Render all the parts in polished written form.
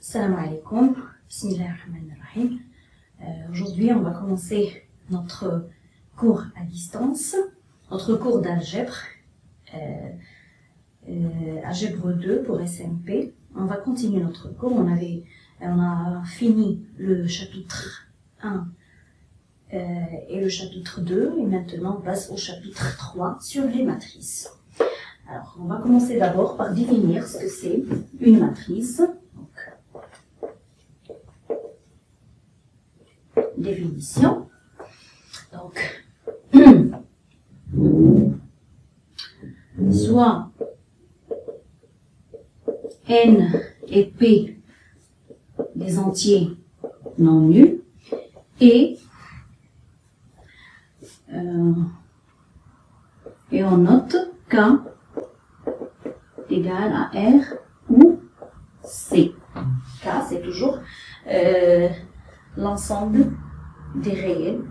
Salam alaikum, bismillahirrahmanirrahim. Aujourd'hui, on va commencer notre cours à distance, notre cours d'algèbre, algèbre 2 pour SMP. On va continuer notre cours. On a fini le chapitre 1 et le chapitre 2, et maintenant on passe au chapitre 3 sur les matrices. Alors, on va commencer d'abord par définir ce que c'est une matrice. Définition. Donc, soit N et P des entiers non nus et on note K égale à R ou C. K, c'est toujours l'ensemble des réels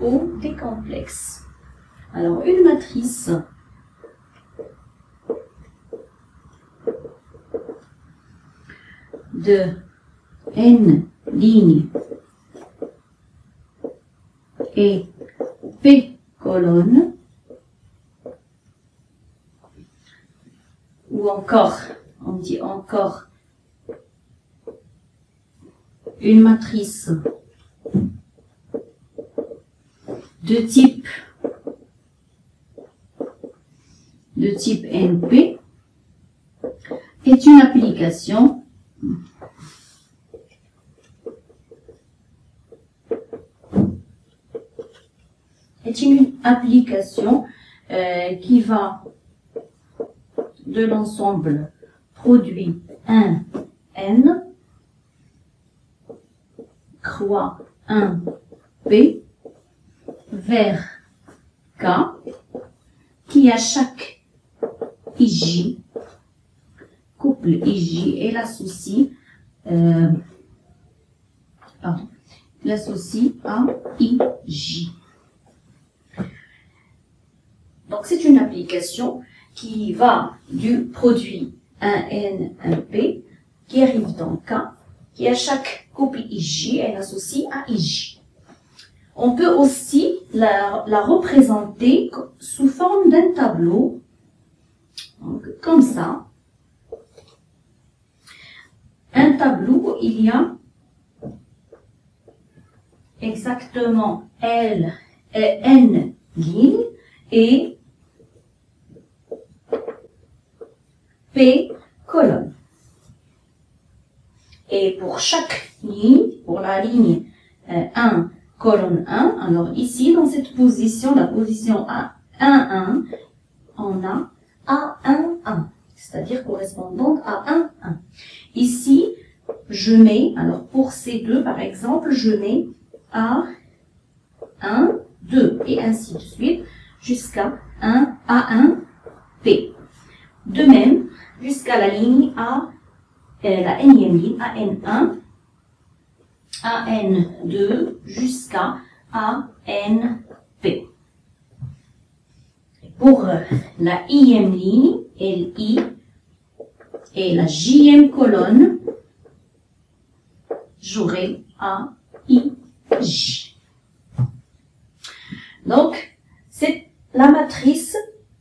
ou des complexes. Alors, une matrice de N lignes et P colonnes, ou encore, on dit encore, une matrice de type NP est une application qui va de l'ensemble produit 1 N croix 1 P vers K qui à chaque IJ, couple IJ et l'associe à IJ. Donc c'est une application qui va du produit 1N, 1P qui arrive dans K qui à chaque couple IJ elle associe à IJ. On peut aussi la représenter sous forme d'un tableau, donc, comme ça. Un tableau où il y a exactement N lignes et P colonnes. Et pour chaque ligne, pour la ligne 1, colonne 1, alors ici, dans cette position, la position A1, on a A1, c'est-à-dire correspondante à 1, 1. Ici, je mets, alors pour ces deux, par exemple, je mets A1, 2, et ainsi de suite, jusqu'à A1, P. De même, jusqu'à la ligne la énième ligne, AN1, AN2 jusqu'à ANP. Pour la ième ligne, LI, et la jième colonne, j'aurai AIJ. Donc, la matrice,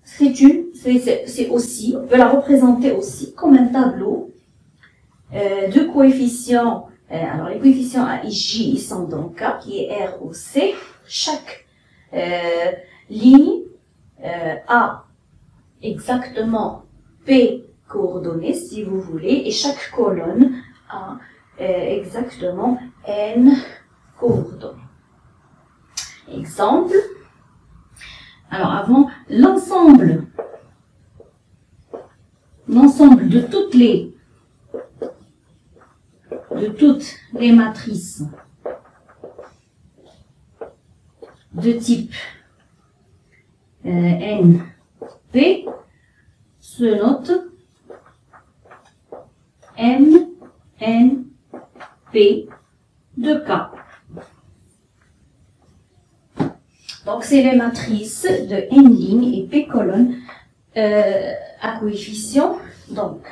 c'est aussi, on peut la représenter aussi comme un tableau de coefficients. Alors, les coefficients AIJ, ils sont dans K, qui est R ou C. Chaque ligne a exactement P coordonnées, si vous voulez, et chaque colonne a exactement N coordonnées. Exemple. Alors, avant, l'ensemble de toutes les matrices de type NP se note MNP de K. Donc, c'est les matrices de N lignes et P colonnes à coefficients. Donc,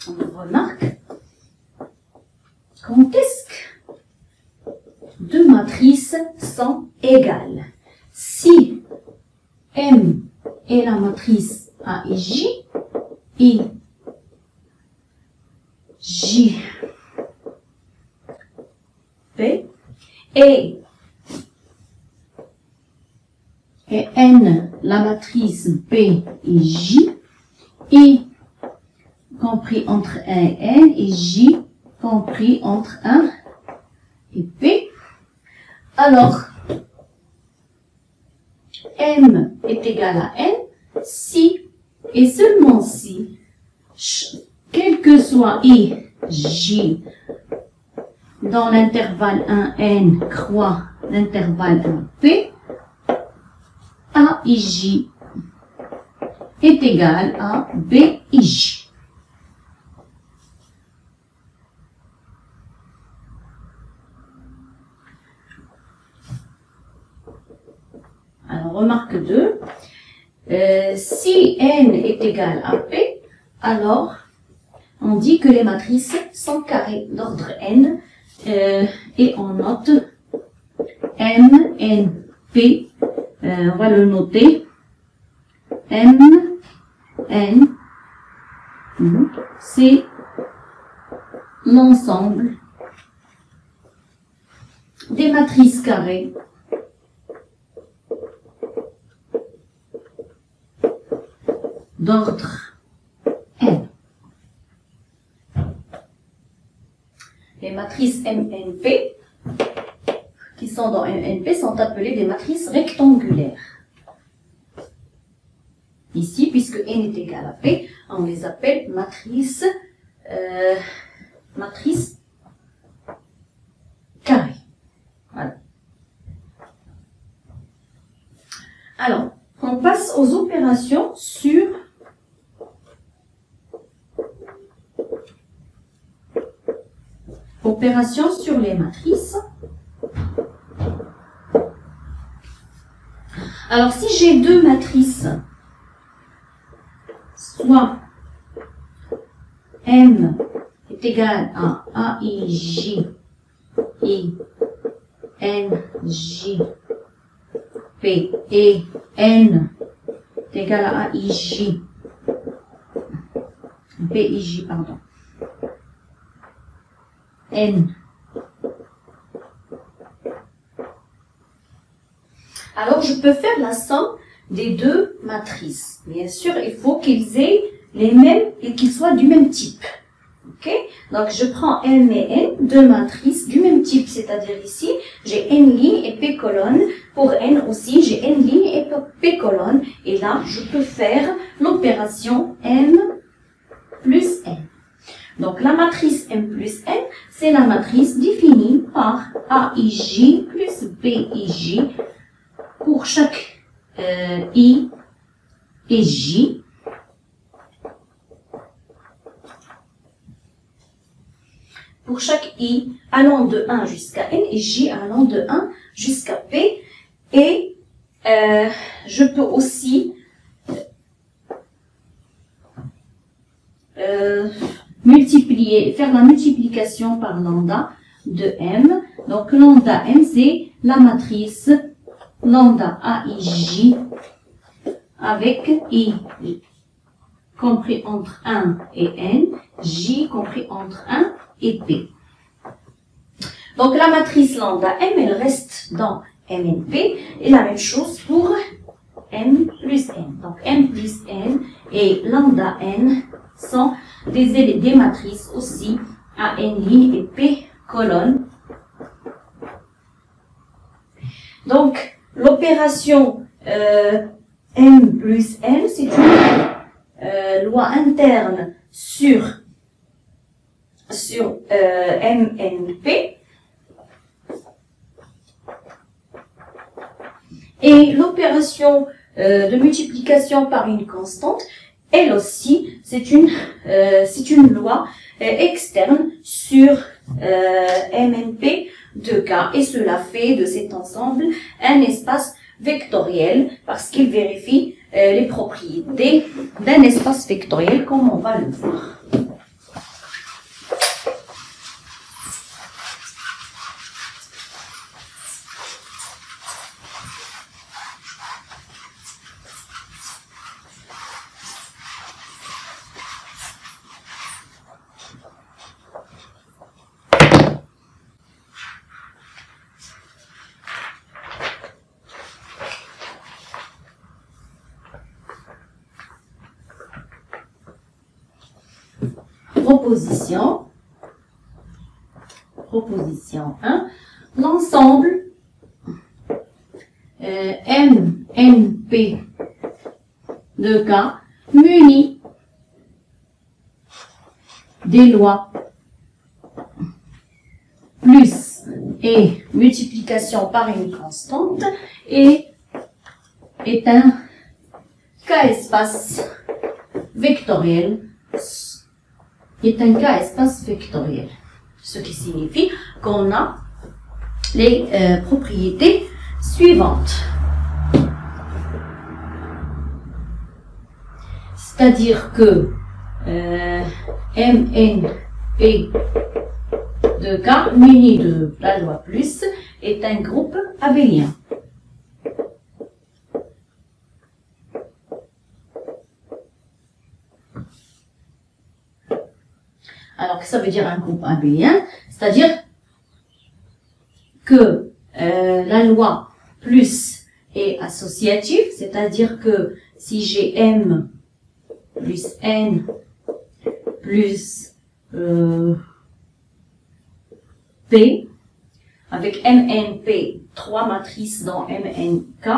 On remarque quand est-ce que deux matrices sont égales. Si M est la matrice A et J, et J, P, et N, la matrice P et J, et compris entre 1 et N, et J compris entre 1 et P, alors M est égal à N si et seulement si, quel que soit I, J, dans l'intervalle 1N croît l'intervalle 1P, A et J est égal à B et J. Alors, remarque 2, si N est égal à P, alors on dit que les matrices sont carrées d'ordre N et on note M, N, P, on va le noter, M, N, c'est l'ensemble des matrices carrées d'ordre N. Les matrices MNP qui sont dans MNP sont appelées des matrices rectangulaires. Ici, puisque N est égal à P, on les appelle matrices carrées. Voilà. Alors, on passe aux opérations sur les matrices. Alors, si j'ai deux matrices, soit M est égal à A et J et N, J, P et N est égal à A et J, P et J, pardon, N. Alors, je peux faire la somme des deux matrices. Bien sûr, il faut qu'ils aient les mêmes et qu'ils soient du même type. Ok? Donc, je prends M et N, deux matrices du même type, c'est-à-dire ici, j'ai N lignes et P colonnes. Pour N aussi, j'ai N lignes et P colonnes. Et là, je peux faire l'opération M plus N. Donc, la matrice M plus N, c'est la matrice définie par A et J plus B et J pour chaque I et J. Pour chaque I allant de 1 jusqu'à N et J allant de 1 jusqu'à P. Et je peux aussi faire la multiplication par lambda de M. Donc lambda M, c'est la matrice lambda A et J avec I compris entre 1 et N, J compris entre 1 et P. Donc la matrice lambda M, elle reste dans MNP, et la même chose pour M plus N. Donc M plus N et lambda N sont des matrices aussi à N lignes et P colonnes. Donc l'opération M plus N, c'est une loi interne sur MNP. Et l'opération de multiplication par une constante, elle aussi, c'est une loi externe sur MNP de K. Et cela fait de cet ensemble un espace vectoriel parce qu'il vérifie les propriétés d'un espace vectoriel comme on va le voir. proposition. Proposition 1. L'ensemble MNP de K muni des lois plus et multiplication par une constante et est un K-espace vectoriel. Est un K-espace vectoriel. Ce qui signifie qu'on a les propriétés suivantes. C'est-à-dire que MNP de K muni de la loi plus est un groupe abélien. Alors, que ça veut dire un groupe abélien? C'est-à-dire que la loi plus est associative, c'est-à-dire que si j'ai M plus N plus P, avec MNP, 3 matrices dans MNK,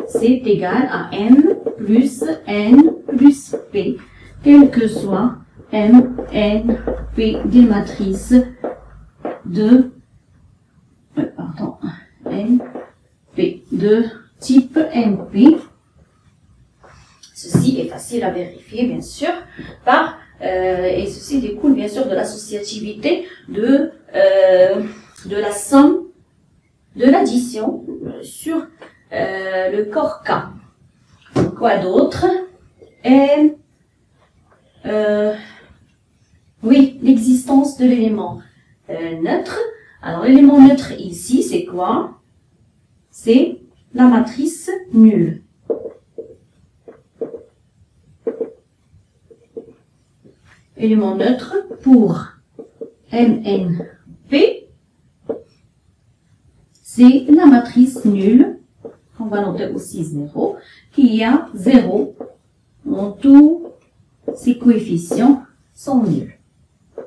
c'est égal à M plus N plus P, quel que soit M, N, P des matrices de N, P de type NP. Ceci est facile à vérifier, bien sûr, et ceci découle bien sûr de l'associativité de la somme de l'addition sur le corps K. Quoi d'autre? Oui, l'existence de l'élément neutre. Alors, l'élément neutre ici, c'est quoi? C'est la matrice nulle. Élément neutre pour MNP, c'est la matrice nulle, on va noter aussi 0, qui a 0 dont tous ses coefficients sont nuls.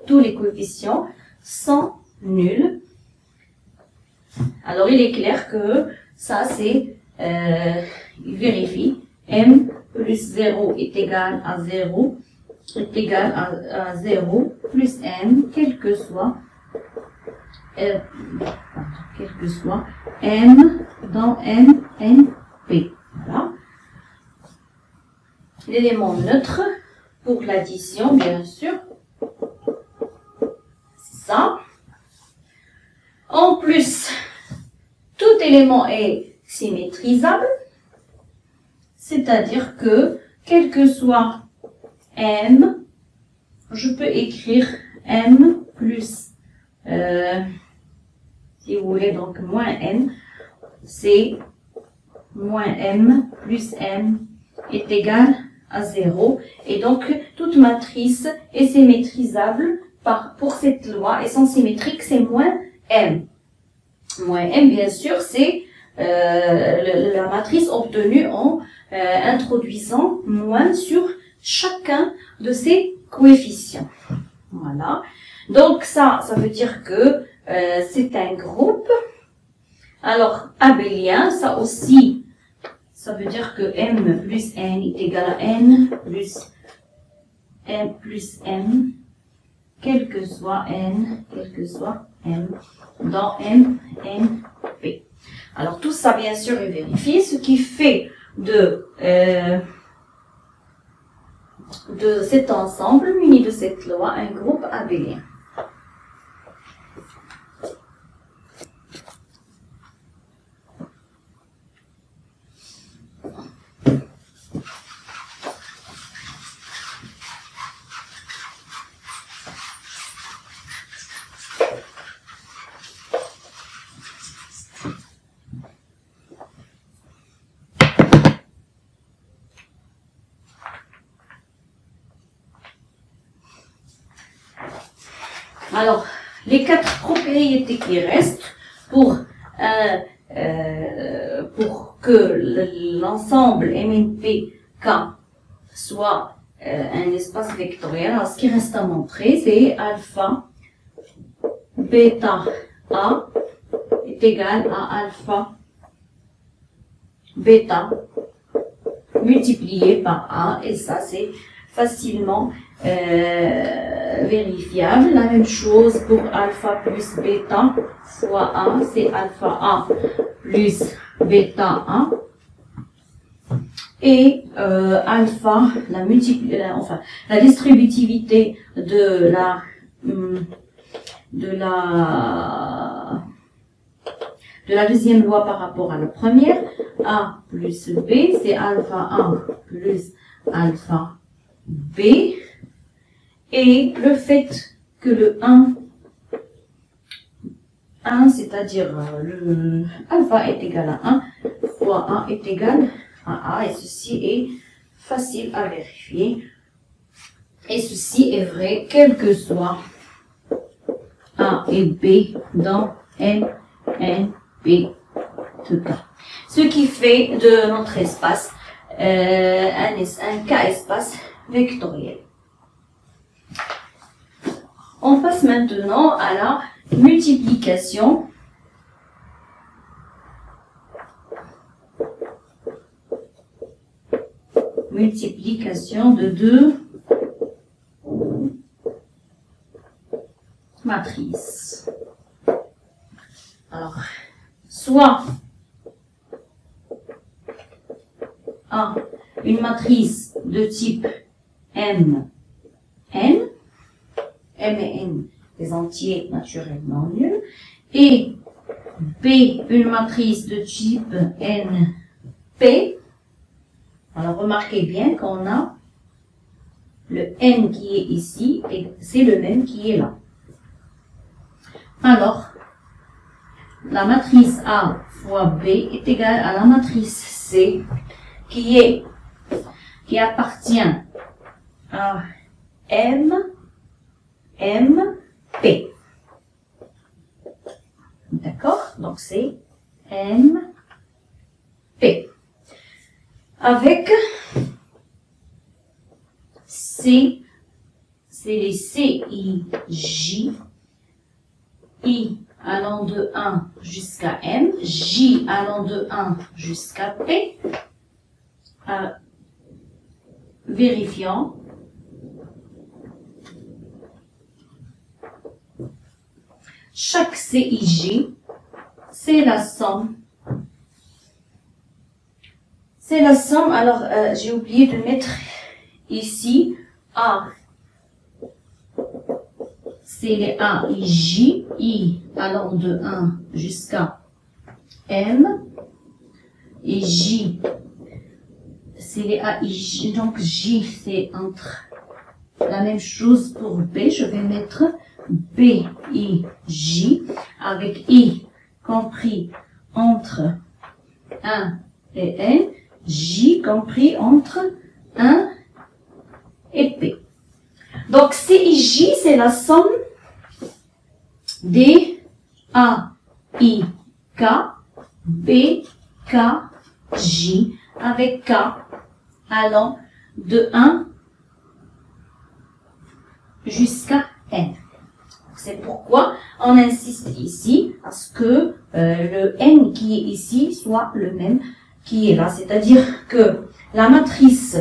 Tous les coefficients sont nuls. Alors, il est clair que ça, c'est, il vérifie, M plus 0 est égal à 0, est égal à 0 plus M, quel que soit M dans MNP. Voilà. L'élément neutre pour l'addition, bien sûr. C'est ça. En plus, tout élément est symétrisable, c'est-à-dire que, quel que soit M, je peux écrire M plus, si vous voulez, donc moins M, c'est moins M plus M est égal à 0. Et donc, toute matrice est symétrisable pour cette loi, et sans symétrique, c'est moins M. Moins M, bien sûr, c'est la matrice obtenue en introduisant moins sur chacun de ces coefficients. Voilà. Donc ça veut dire que c'est un groupe. Alors, abélien, ça aussi, ça veut dire que M plus N est égal à N plus M, quel que soit N, quel que soit M, dans MNP. Alors, tout ça, bien sûr, est vérifié, ce qui fait de cet ensemble muni de cette loi un groupe abélien. Alors, les 4 propriétés qui restent pour que l'ensemble MNP K soit un espace vectoriel. Alors, ce qui reste à montrer, c'est alpha bêta A est égal à alpha bêta multiplié par A, et ça c'est facilement vérifiable. La même chose pour alpha plus bêta fois A, c'est alpha A plus bêta A. Et alpha, la distributivité de la deuxième loi par rapport à la première, A plus B, c'est alpha A plus alpha B. Et le fait que le 1, c'est-à-dire le alpha est égal à 1 fois A est égal à A, et ceci est facile à vérifier. Et ceci est vrai quel que soit A et B dans N, P de K. Ce qui fait de notre espace un K-espace vectoriel. On passe maintenant à la multiplication de deux matrices. Alors, soit A, une matrice de type M, N, M et N, des entiers naturellement nuls, et B, une matrice de type N, P. Alors, remarquez bien qu'on a le N qui est ici, et c'est le même qui est là. Alors, la matrice A fois B est égale à la matrice C, qui appartient à M, P. D'accord? Donc, c'est M, P. Avec C, c'est les C, I, J, I allant de 1 jusqu'à M, J allant de 1 jusqu'à P, vérifiant chaque CIJ, c'est la somme. C'est la somme, alors j'ai oublié de mettre ici A. C'est les A, I, J, I allant de 1 jusqu'à M, et J, c'est les A, I, J, donc J, c'est entre la même chose pour B, je vais mettre B, I, J, avec I compris entre 1 et N, J compris entre 1 et P. Donc, CIJ, c'est la somme des A, I, K, B, K, J, avec K allant de 1 jusqu'à N. C'est pourquoi on insiste ici à ce que le N qui est ici soit le même qui est là. C'est-à-dire que la matrice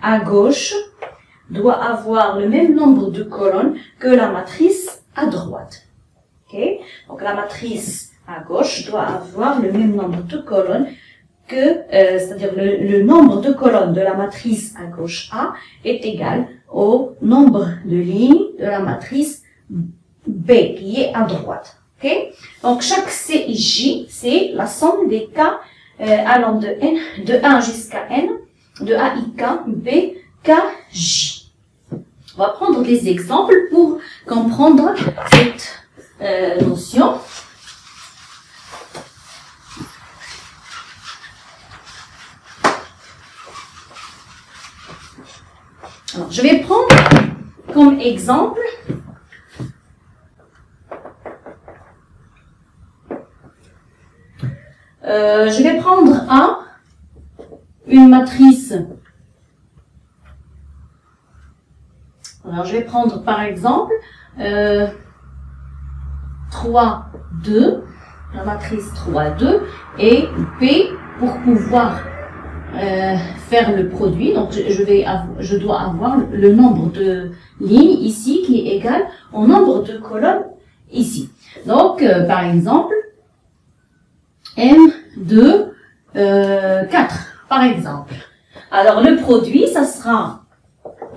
à gauche doit avoir le même nombre de colonnes que la matrice à droite. Okay? Donc la matrice à gauche doit avoir le même nombre de colonnes que, c'est-à-dire le nombre de colonnes de la matrice à gauche A est égal au nombre de lignes de la matrice B qui est à droite. Okay? Donc chaque CIJ, c'est la somme des K allant de N, de 1 jusqu'à N, de A, I, K, B, K, J. On va prendre des exemples pour comprendre cette notion. Alors, je vais prendre comme exemple je vais prendre A une matrice. Alors, je vais prendre par exemple 3, 2, la matrice 3, 2 et P pour pouvoir faire le produit. Donc, je dois avoir le nombre de lignes ici qui est égal au nombre de colonnes ici. Donc, par exemple, M2, 4, par exemple. Alors, le produit, ça sera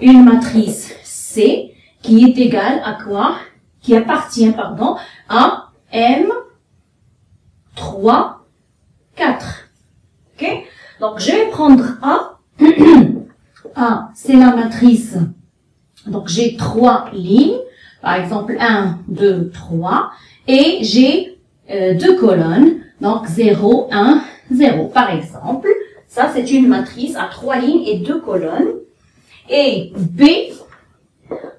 une matrice C qui est égale à quoi? Qui appartient, pardon, à M3, 4. Ok? Donc, je vais prendre A. A, c'est la matrice. Donc, j'ai 3 lignes. Par exemple, 1, 2, 3. Et j'ai 2 colonnes. Donc, 0, 1, 0. Par exemple, ça, c'est une matrice à 3 lignes et 2 colonnes. Et B,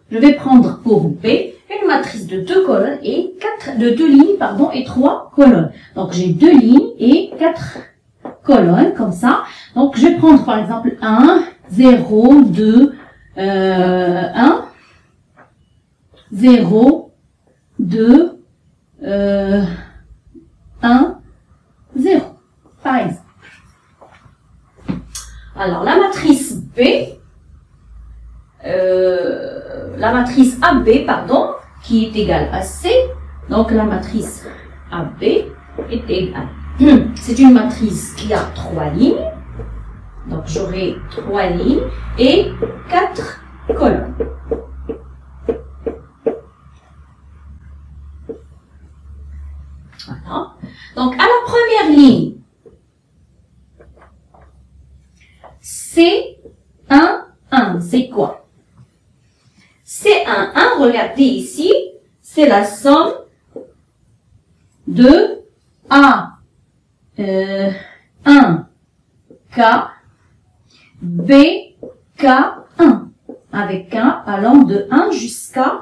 je vais prendre pour B une matrice de 2 colonnes et 2 lignes, pardon, et 3 colonnes. Donc, j'ai 2 lignes et 4 colonnes, comme ça. Donc, je vais prendre, par exemple, 1, 0, 2, 1, 0, 2, 1, 0, par exemple. Alors, la matrice B, la matrice AB, pardon, qui est égale à C. Donc, la matrice AB est égale. C'est une matrice qui a 3 lignes. Donc, j'aurai 3 lignes et 4 colonnes. Voilà. Donc, à la première ligne, C1, 1, c'est quoi? C1, 1, regardez ici, c'est la somme de A, 1, K, B, K, 1, avec 1 allant de 1 jusqu'à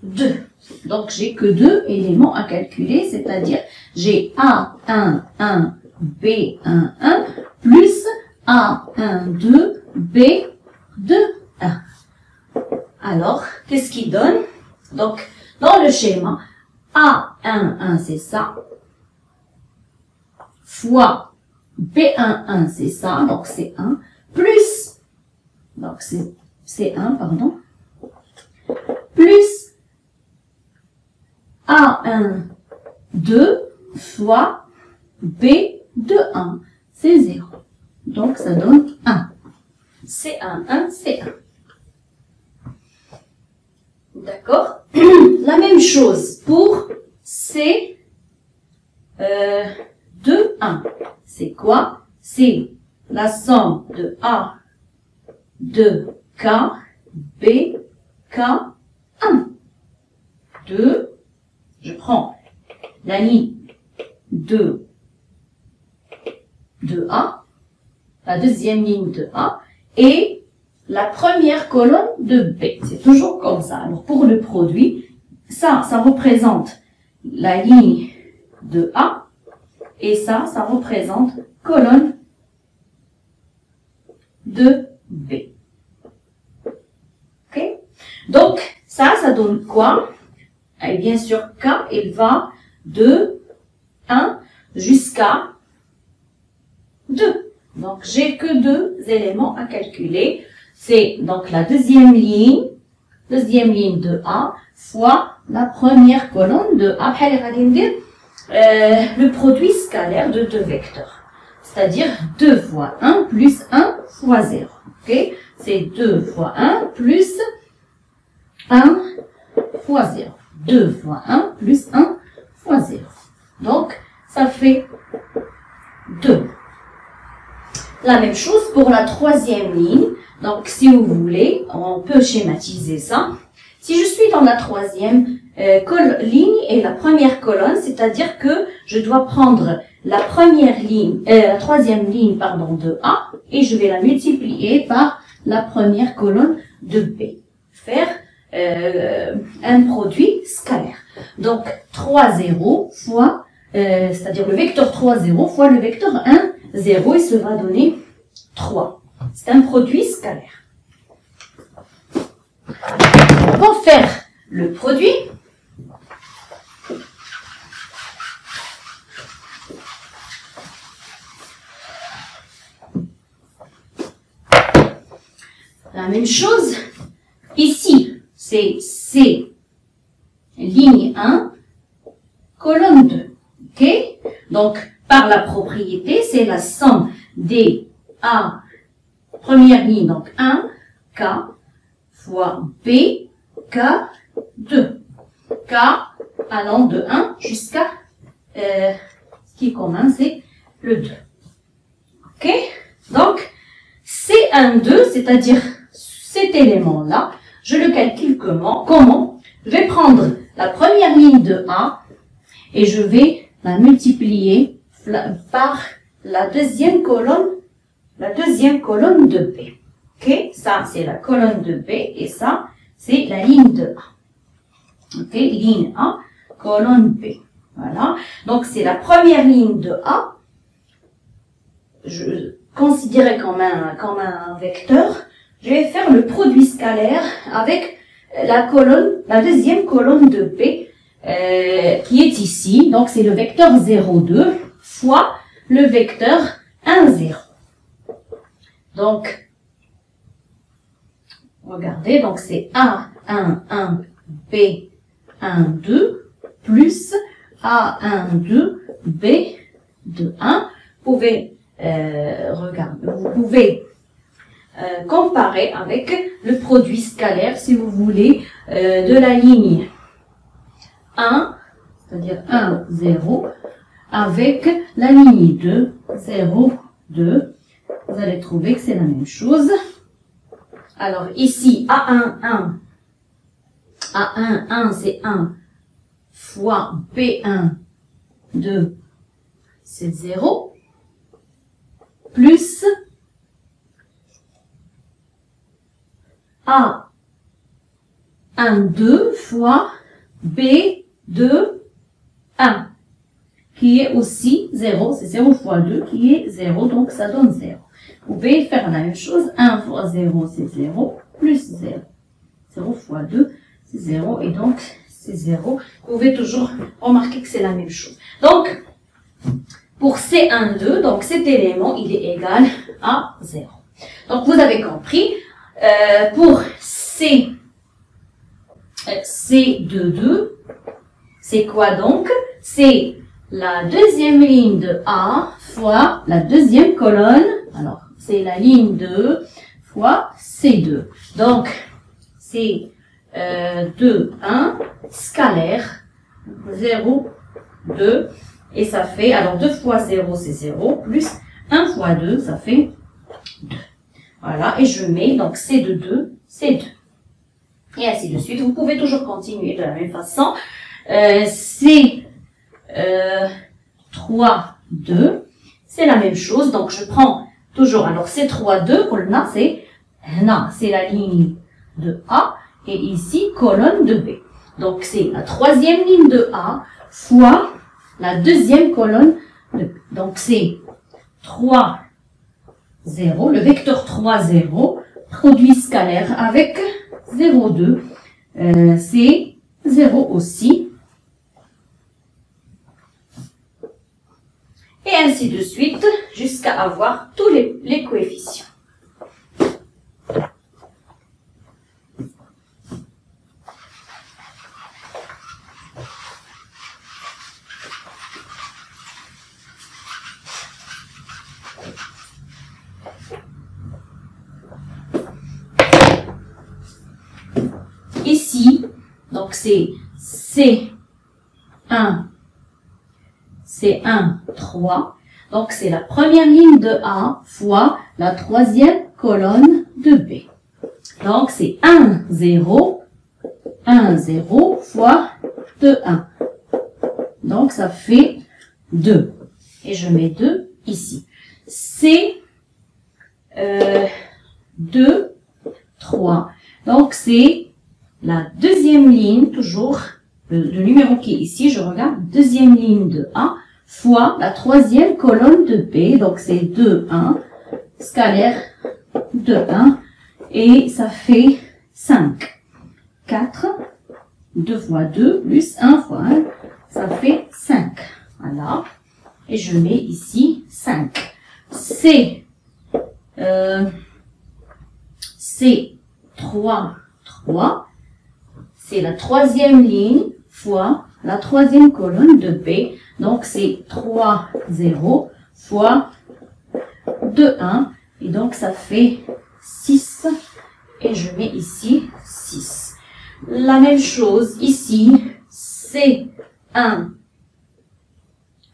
2. Donc, j'ai que 2 éléments à calculer, c'est-à-dire j'ai A1, 1, B1, 1, plus A1, 2, B2, 1. Alors, qu'est-ce qui donne? Donc, dans le schéma, A1, 1, c'est ça, fois B1, 1, c'est ça, donc c'est 1, plus, donc c'est 1, pardon, plus A1, 2 fois B2, 1, c'est 0. Donc, ça donne 1. C1, 1, C1. D'accord? La même chose pour C2, 1. C'est quoi? C'est la somme de A, de K, B, K, 1. 2, je prends la ligne de A, la deuxième ligne de A, et la première colonne de B. C'est toujours comme ça. Alors, pour le produit, ça représente la ligne de A, et ça représente colonne de B. Ok? Donc, ça donne quoi? Et bien sûr, K, il va de 1 jusqu'à 2. Donc, j'ai que 2 éléments à calculer. C'est donc la deuxième ligne de A fois la première colonne de A. Le produit scalaire de 2 vecteurs. C'est-à-dire 2 fois 1 plus 1 fois 0. Okay? C'est 2 fois 1 plus 1 fois 0. 2 fois 1 plus 1 fois 0. Donc, ça fait 2. La même chose pour la troisième ligne. Donc, si vous voulez, on peut schématiser ça. Si je suis dans la troisième ligne et la première colonne, c'est-à-dire que je dois prendre la troisième ligne, pardon, de A et je vais la multiplier par la première colonne de B. Faire un produit scalaire. Donc, 3 0 fois c'est-à-dire le vecteur 3, 0 fois le vecteur 1, 0, et ça va donner 3. C'est un produit scalaire. On va faire le produit. La même chose, ici, c'est C, ligne 1, colonne 2. Ok? Donc, par la propriété, c'est la somme des A, première ligne, donc 1, K, fois B, K, 2. K allant de 1 jusqu'à ce qui est commun, c'est le 2. Ok? Donc, C12, c'est-à-dire cet élément-là, je le calcule comment? Je vais prendre la première ligne de A et je vais la multiplier par la deuxième colonne de B. Ok? Ça, c'est la colonne de B et ça, c'est la ligne de A. Ok? Ligne A, colonne B. Voilà. Donc, c'est la première ligne de A. Je considérais comme un vecteur. Je vais faire le produit scalaire avec la deuxième colonne de B qui est ici. Donc, c'est le vecteur 0, 2 fois le vecteur 1, 0. Donc, regardez, donc c'est A, 1, 1, B, 1, 2, plus A, 1, 2, B, 2, 1. Vous pouvez comparer avec le produit scalaire, si vous voulez, de la ligne 1, c'est-à-dire 1, 0, avec la ligne 2, 0, 2. Vous allez trouver que c'est la même chose. Alors ici, A1, 1, c'est 1, fois B1, 2, c'est 0, plus A1, 2 fois B2, 1, qui est aussi 0, c'est 0 fois 2 qui est 0, donc ça donne 0. Vous pouvez faire la même chose, 1 fois 0 c'est 0, plus 0. 0 fois 2 c'est 0 et donc c'est 0. Vous pouvez toujours remarquer que c'est la même chose. Donc, pour C12, donc cet élément il est égal à 0. Donc vous avez compris, pour C22, c'est quoi donc? C'est la deuxième ligne de A fois la deuxième colonne. Alors, c'est la ligne 2 fois C2. Donc, c'est 2, 1, scalaire, 0, 2, et ça fait, alors 2 fois 0, c'est 0, plus 1 fois 2, ça fait 2. Voilà, et je mets donc C de 2, C2. Et ainsi de suite. Vous pouvez toujours continuer de la même façon. C3, 2, c'est la même chose. Donc, je prends toujours, alors C3, 2, c'est la ligne de A, et ici, colonne de B. Donc, c'est la troisième ligne de A fois la deuxième colonne de B. Donc, c'est 3, 0, le vecteur 3, 0, produit scalaire avec 0, 2, c'est 0 aussi. Et ainsi de suite, jusqu'à avoir tous les coefficients. Ici, donc c'est C1, 3. Donc, c'est la première ligne de A fois la troisième colonne de B. Donc, c'est 1, 0 fois 2, 1. Donc, ça fait 2. Et je mets 2 ici. C'est 2, 3. Donc, c'est la deuxième ligne, toujours, le numéro qui est ici, je regarde, deuxième ligne de A fois la troisième colonne de B. Donc, c'est 2, 1, scalaire 2, 1, et ça fait 5. 4, 2 fois 2, plus 1 fois 1, ça fait 5. Voilà. Et je mets ici 5. C'est 3, 3. C'est la troisième ligne fois la troisième colonne de B. Donc, c'est 3, 0 fois 2, 1. Et donc, ça fait 6. Et je mets ici 6. La même chose ici, c'est 1,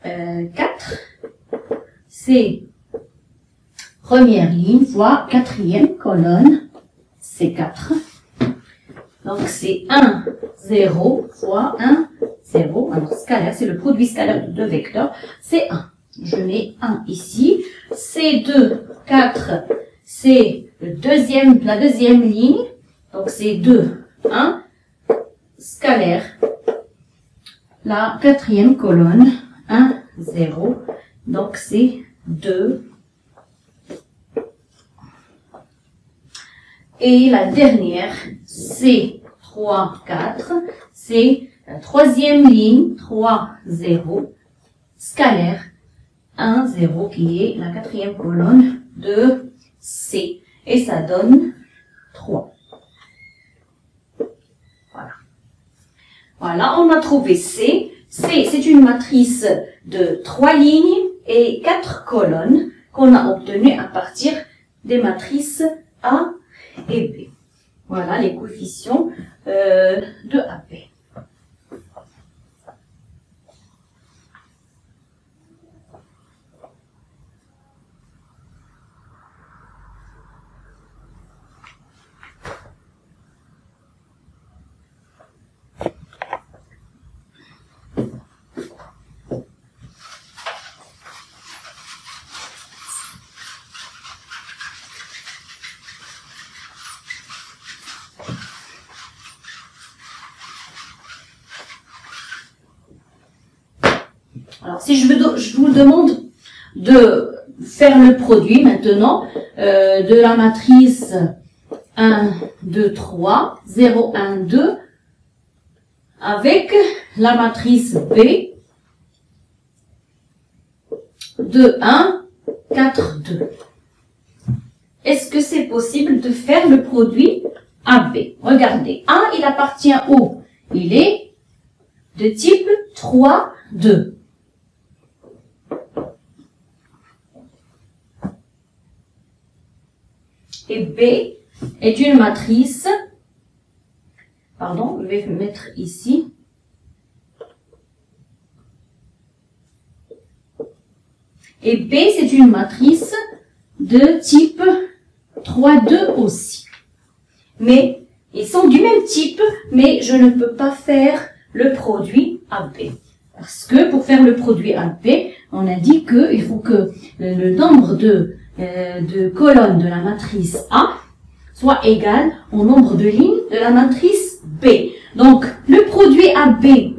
4. C'est première ligne fois quatrième colonne. C'est 4. Donc, c'est 1, 0 fois 1, 0. Alors, scalaire, c'est le produit scalaire de deux vecteurs. C'est 1. Je mets 1 ici. C'est 2, 4. C'est la deuxième ligne. Donc, c'est 2, 1. Scalaire. La quatrième colonne. 1, 0. Donc, c'est 2. Et la dernière, c'est 3, 4. C'est la troisième ligne, 3, 0. Scalaire, 1, 0, qui est la quatrième colonne de C. Et ça donne 3. Voilà. Voilà, on a trouvé C. C, c'est une matrice de 3 lignes et 4 colonnes qu'on a obtenues à partir des matrices A et B. Voilà les coefficients de AB. Alors, si je vous demande de faire le produit maintenant de la matrice 1, 2, 3, 0, 1, 2 avec la matrice B 2, 1, 4, 2. Est-ce que c'est possible de faire le produit AB? Regardez, A, il appartient où? Il est de type 3, 2. Et B est une matrice, pardon, je vais mettre ici, et B c'est une matrice de type 3, 2 aussi. Mais ils sont du même type, mais je ne peux pas faire le produit AB. Parce que pour faire le produit AB, on a dit qu'il faut que le nombre de colonnes de la matrice A soit égal au nombre de lignes de la matrice B. Donc, le produit AB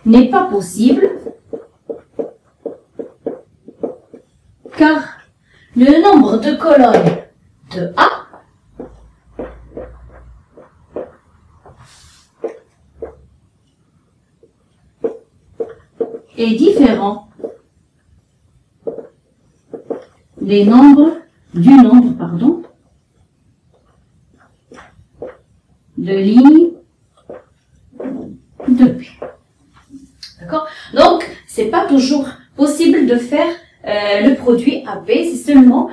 n'est pas possible car le nombre de colonnes de A est différent du nombre de lignes de B. D'accord? Donc, c'est pas toujours possible de faire le produit AB, c'est seulement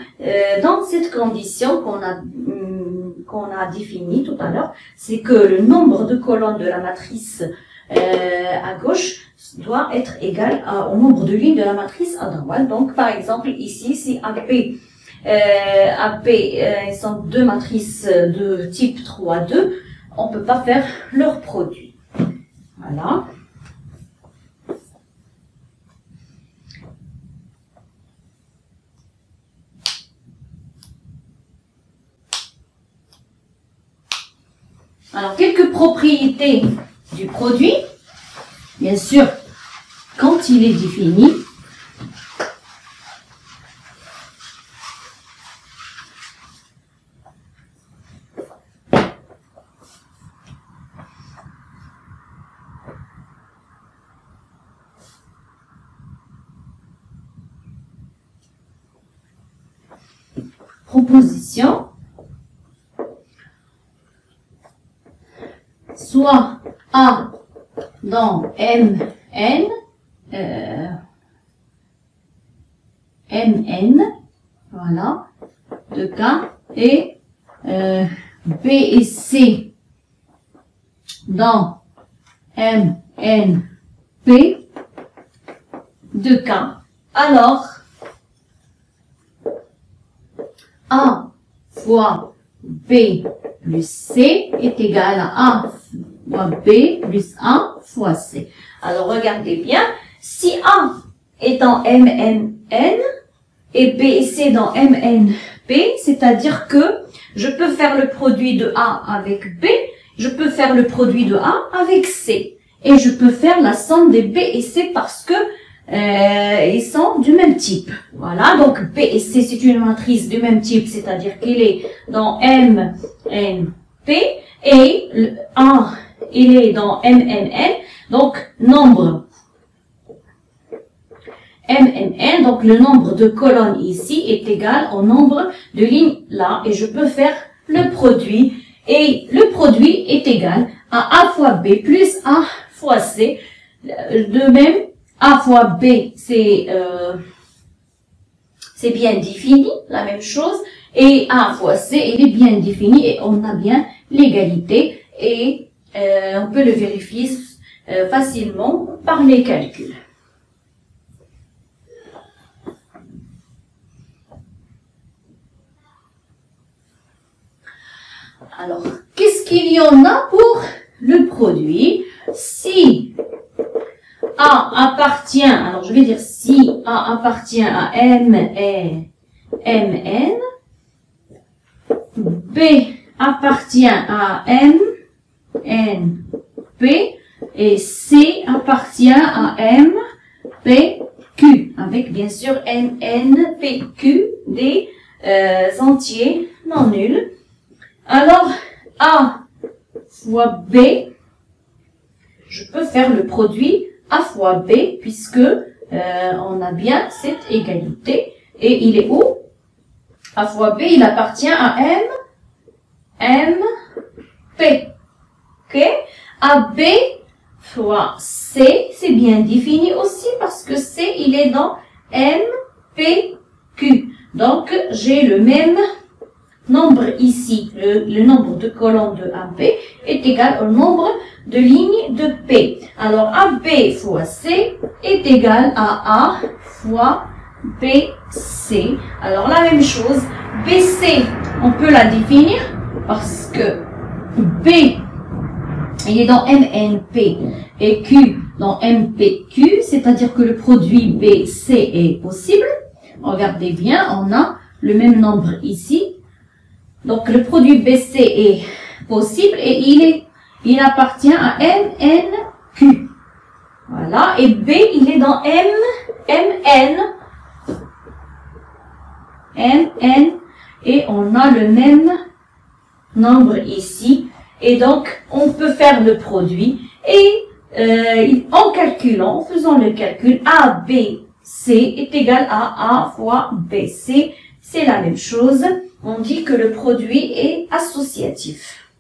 dans cette condition qu'on a définie tout à l'heure, c'est que le nombre de colonnes de la matrice à gauche doit être égal au nombre de lignes de la matrice à droite. Donc, par exemple, ici, si AB, sont deux matrices de type 3, 2, on ne peut pas faire leur produit. Voilà. Alors, quelques propriétés du produit, bien sûr, quand il est défini, proposition, soit A dans Mn, voilà, 2K, et B et C dans MNP, 2K. Alors, A fois B plus C est égal à A fois B plus A fois C. Alors, regardez bien, si A est dans MNN et B et C dans MNP, c'est-à-dire que je peux faire le produit de A avec B, je peux faire le produit de A avec C. Et je peux faire la somme des B et C parce que ils sont du même type. Voilà, donc B et C, c'est une matrice du même type, c'est-à-dire qu'il est dans MNP et le A, il est dans MNN, donc nombre MNN, donc le nombre de colonnes ici est égal au nombre de lignes là, et je peux faire le produit, et le produit est égal à A fois B plus A fois C. De même, A fois B, c'est bien défini, la même chose, et A fois C, il est bien défini, et on a bien l'égalité, et on peut le vérifier facilement par les calculs. Alors, qu'est-ce qu'il y en a pour le produit? Si A appartient, alors je vais dire si A appartient à M et Mn, B appartient à M, N, P, et C appartient à M, P, Q, avec bien sûr N, N, P, Q, des entiers non nuls. Alors, A fois B, je peux faire le produit A fois B, puisque on a bien cette égalité. Et il est où? A fois B, il appartient à M, M, P. Ok? A B fois C, c'est bien défini aussi, parce que C, il est dans M, P, Q. Donc, j'ai le même nombre ici, le nombre de colonnes de AB est égal au nombre de lignes de P. Alors, AB fois C est égal à A fois BC. Alors, la même chose, BC, on peut la définir parce que B, il est dans MNP et Q dans MPQ, c'est-à-dire que le produit BC est possible. Regardez bien, on a le même nombre ici. Donc, le produit BC est possible et il appartient à MNQ. Voilà. Et B, il est dans MN. Et on a le même nombre ici. Et donc, on peut faire le produit. Et en calculant, en faisant le calcul, ABC est égal à A fois BC. C'est la même chose. On dit que le produit est associatif.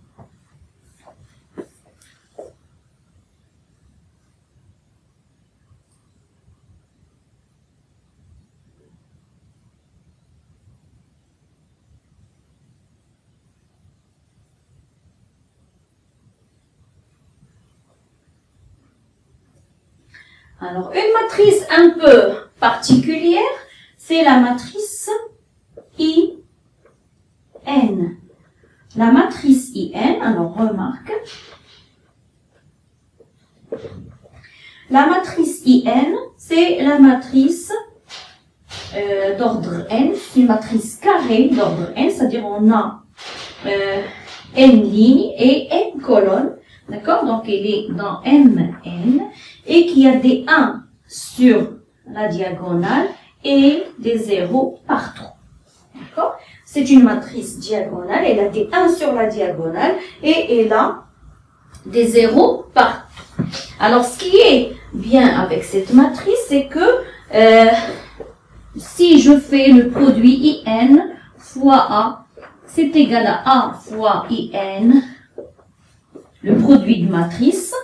Alors, une matrice un peu particulière, c'est la matrice IN. La matrice IN, alors remarque, la matrice IN, c'est la matrice d'ordre N, c'est une matrice carrée d'ordre N, c'est-à-dire on a N lignes et N colonnes. D'accord? Donc, il est dans Mn et qu'il y a des 1 sur la diagonale et des 0 partout. D'accord? C'est une matrice diagonale, elle a des 1 sur la diagonale et elle a des 0 partout. Alors, ce qui est bien avec cette matrice, c'est que si je fais le produit IN fois A, c'est égal à A fois IN, le produit de matrice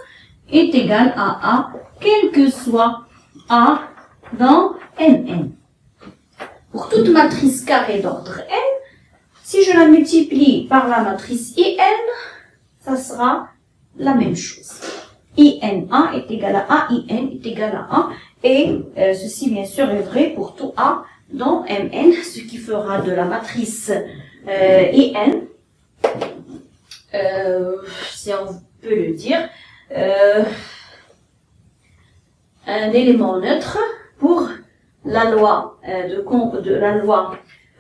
est égal à A, quel que soit A dans Mn. Pour toute matrice carrée d'ordre n, si je la multiplie par la matrice IN, ça sera la même chose. INA est égal à A, IN est égal à A, et ceci bien sûr est vrai pour tout A dans Mn, ce qui fera de la matrice IN, si on peut le dire, un élément neutre pour la loi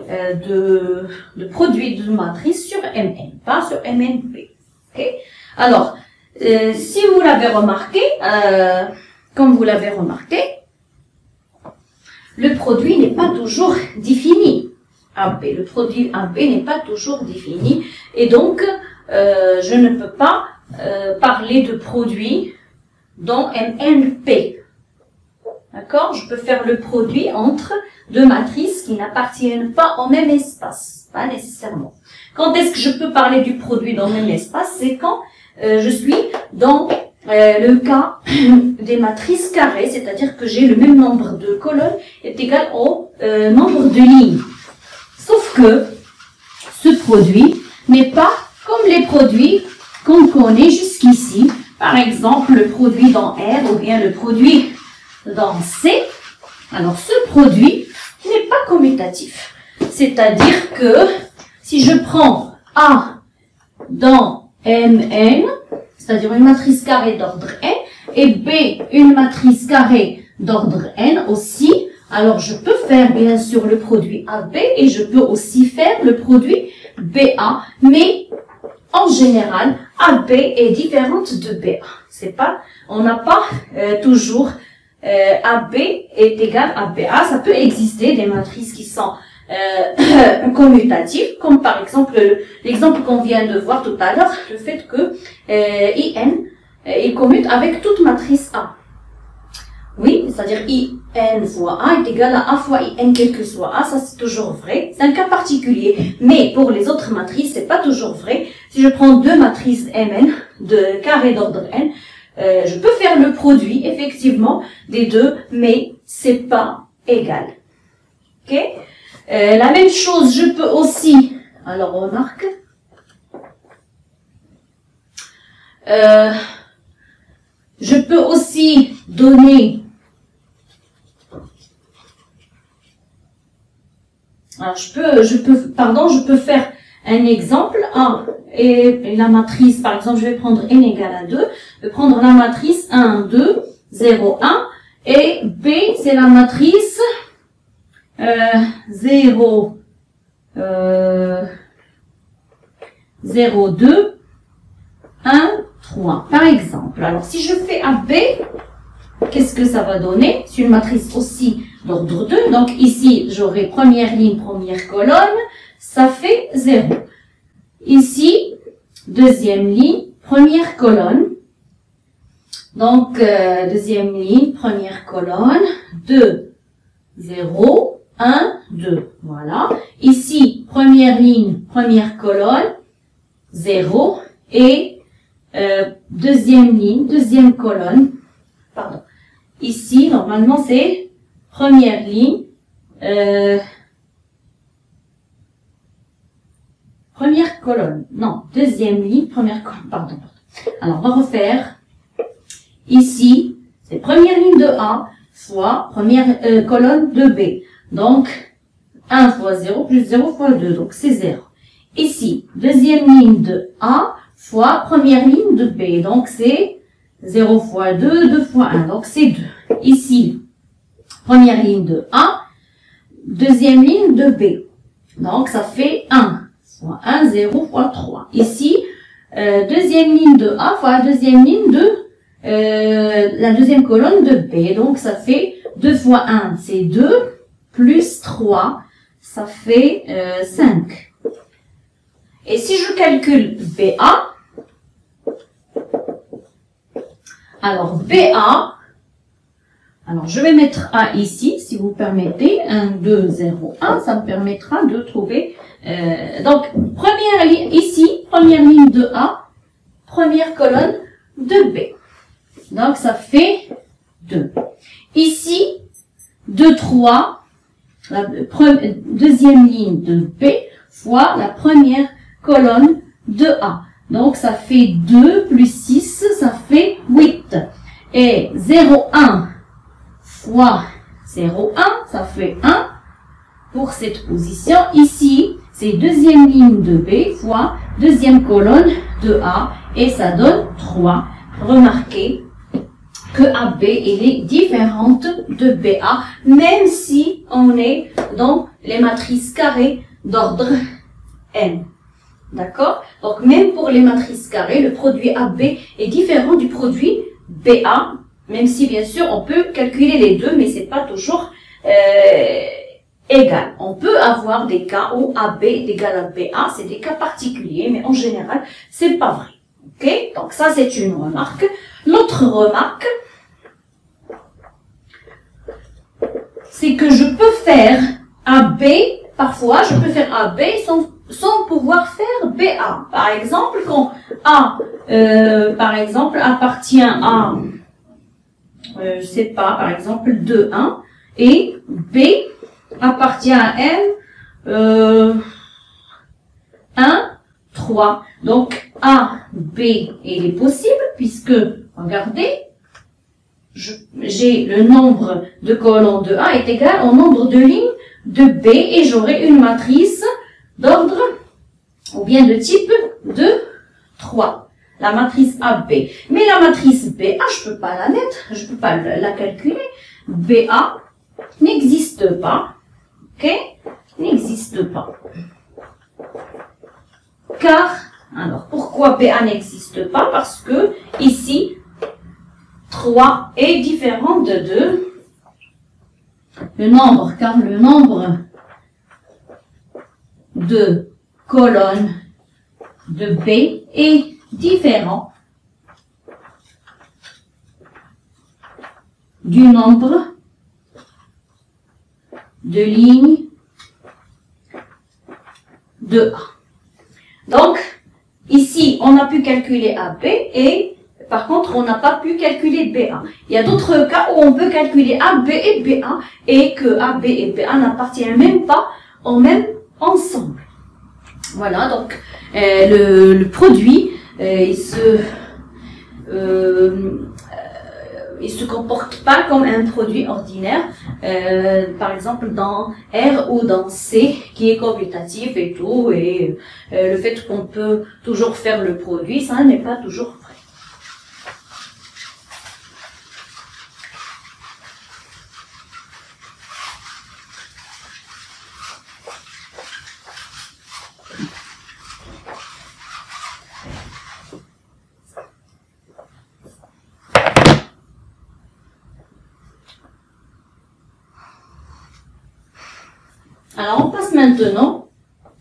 de produit de matrice sur Mn, pas sur MnP. Okay? Alors, si vous l'avez remarqué, comme vous l'avez remarqué, le produit n'est pas toujours défini. AB, le produit AB n'est pas toujours défini, et donc je ne peux pas parler de produit dans MnP. D'accord? Je peux faire le produit entre deux matrices qui n'appartiennent pas au même espace, pas nécessairement. Quand est-ce que je peux parler du produit dans le même espace? C'est quand je suis dans le cas des matrices carrées, c'est-à-dire que j'ai le même nombre de colonnes est égal au nombre de lignes. Sauf que ce produit n'est pas comme les produits qu'on connaît jusqu'ici. Par exemple, le produit dans R ou bien le produit dans C. Alors, ce produit n'est pas commutatif. C'est-à-dire que si je prends A dans Mn, c'est-à-dire une matrice carrée d'ordre n, et B, une matrice carrée d'ordre n aussi, alors je peux faire bien sûr le produit AB et je peux aussi faire le produit BA, mais en général, AB est différente de BA. C'est pas, on n'a pas toujours AB est égal à BA. Ça peut exister des matrices qui sont commutatives, comme par exemple l'exemple qu'on vient de voir tout à l'heure, le fait que IN il commute avec toute matrice A. Oui, c'est-à-dire IN fois A est égal à A fois IN quel que soit A, ça c'est toujours vrai. C'est un cas particulier, mais pour les autres matrices, c'est pas toujours vrai. Si je prends deux matrices Mn de carré d'ordre n, je peux faire le produit effectivement des deux, mais c'est pas égal. Ok? La même chose, je peux aussi, alors on remarque, je peux aussi donner, alors je peux faire un exemple A et la matrice, par exemple, je vais prendre n égale à 2, je vais prendre la matrice 1, 2, 0, 1, et B, c'est la matrice 0, 0, 2, 1, 3, par exemple. Alors, si je fais AB, qu'est-ce que ça va donner? C'est une matrice aussi d'ordre 2. Donc, ici, j'aurai première ligne, première colonne. Ça fait 0. Ici, deuxième ligne, première colonne. Donc, deuxième ligne, première colonne. 2, 0, 1, 2. Voilà. Ici, première ligne, première colonne. 0. Et deuxième ligne, deuxième colonne. Pardon. Ici, normalement, c'est première ligne, première colonne. Non, deuxième ligne, première colonne. Pardon. Alors, on va refaire. Ici, c'est première ligne de A fois première colonne de B. Donc, 1 fois 0 plus 0 fois 2. Donc, c'est 0. Ici, deuxième ligne de A fois première ligne de B. Donc, c'est 0 fois 2, 2 fois 1. Donc, c'est 2. Ici, première ligne de A, deuxième ligne de B. Donc, ça fait 1 fois 1, 0 fois 3. Ici, deuxième ligne de A fois la deuxième ligne de la deuxième colonne de B. Donc ça fait 2 fois 1, c'est 2, plus 3, ça fait 5. Et si je calcule BA, alors BA, alors je vais mettre A ici, si vous permettez, 1, 2, 0, 1, ça me permettra de trouver, donc première ligne ici, première ligne de A, première colonne de B. Donc ça fait 2. Ici, 2, 3, la deuxième ligne de B fois la première colonne de A. Donc ça fait 2 plus 6, ça fait 8. Et 0, 1 fois 0, 1, ça fait 1 pour cette position. Ici, c'est deuxième ligne de B fois deuxième colonne de A et ça donne 3. Remarquez que AB est différente de BA, même si on est dans les matrices carrées d'ordre n. D'accord? Donc, même pour les matrices carrées, le produit AB est différent du produit BA, même si, bien sûr, on peut calculer les deux, mais c'est pas toujours égal. On peut avoir des cas où AB est égal à BA, c'est des cas particuliers, mais en général, c'est pas vrai. Ok? Donc, ça, c'est une remarque. L'autre remarque, c'est que je peux faire AB, parfois, je peux faire AB sans pouvoir faire BA. Par exemple, quand A, par exemple, appartient à, je sais pas, par exemple, 2, 1, et B appartient à M, 1, 3. Donc, A, B, il est possible, puisque, regardez, j'ai le nombre de colonnes de A est égal au nombre de lignes de B, et j'aurai une matrice d'ordre, ou bien de type de 3. La matrice AB. Mais la matrice BA, je peux pas la mettre, je peux pas la calculer. BA n'existe pas. Ok? N'existe pas. Car, alors, pourquoi BA n'existe pas? Parce que, ici, 3 est différent de 2. Le nombre, car le nombre de colonnes de B est différent du nombre de lignes de A. Donc, ici, on a pu calculer AB et par contre, on n'a pas pu calculer BA. Il y a d'autres cas où on peut calculer AB et BA et que AB et BA n'appartiennent même pas au même ensemble. Voilà, donc le produit, il se comporte pas comme un produit ordinaire, par exemple dans R ou dans C, qui est commutatif et tout, et le fait qu'on peut toujours faire le produit, ça n'est pas toujours vrai. Alors, on passe maintenant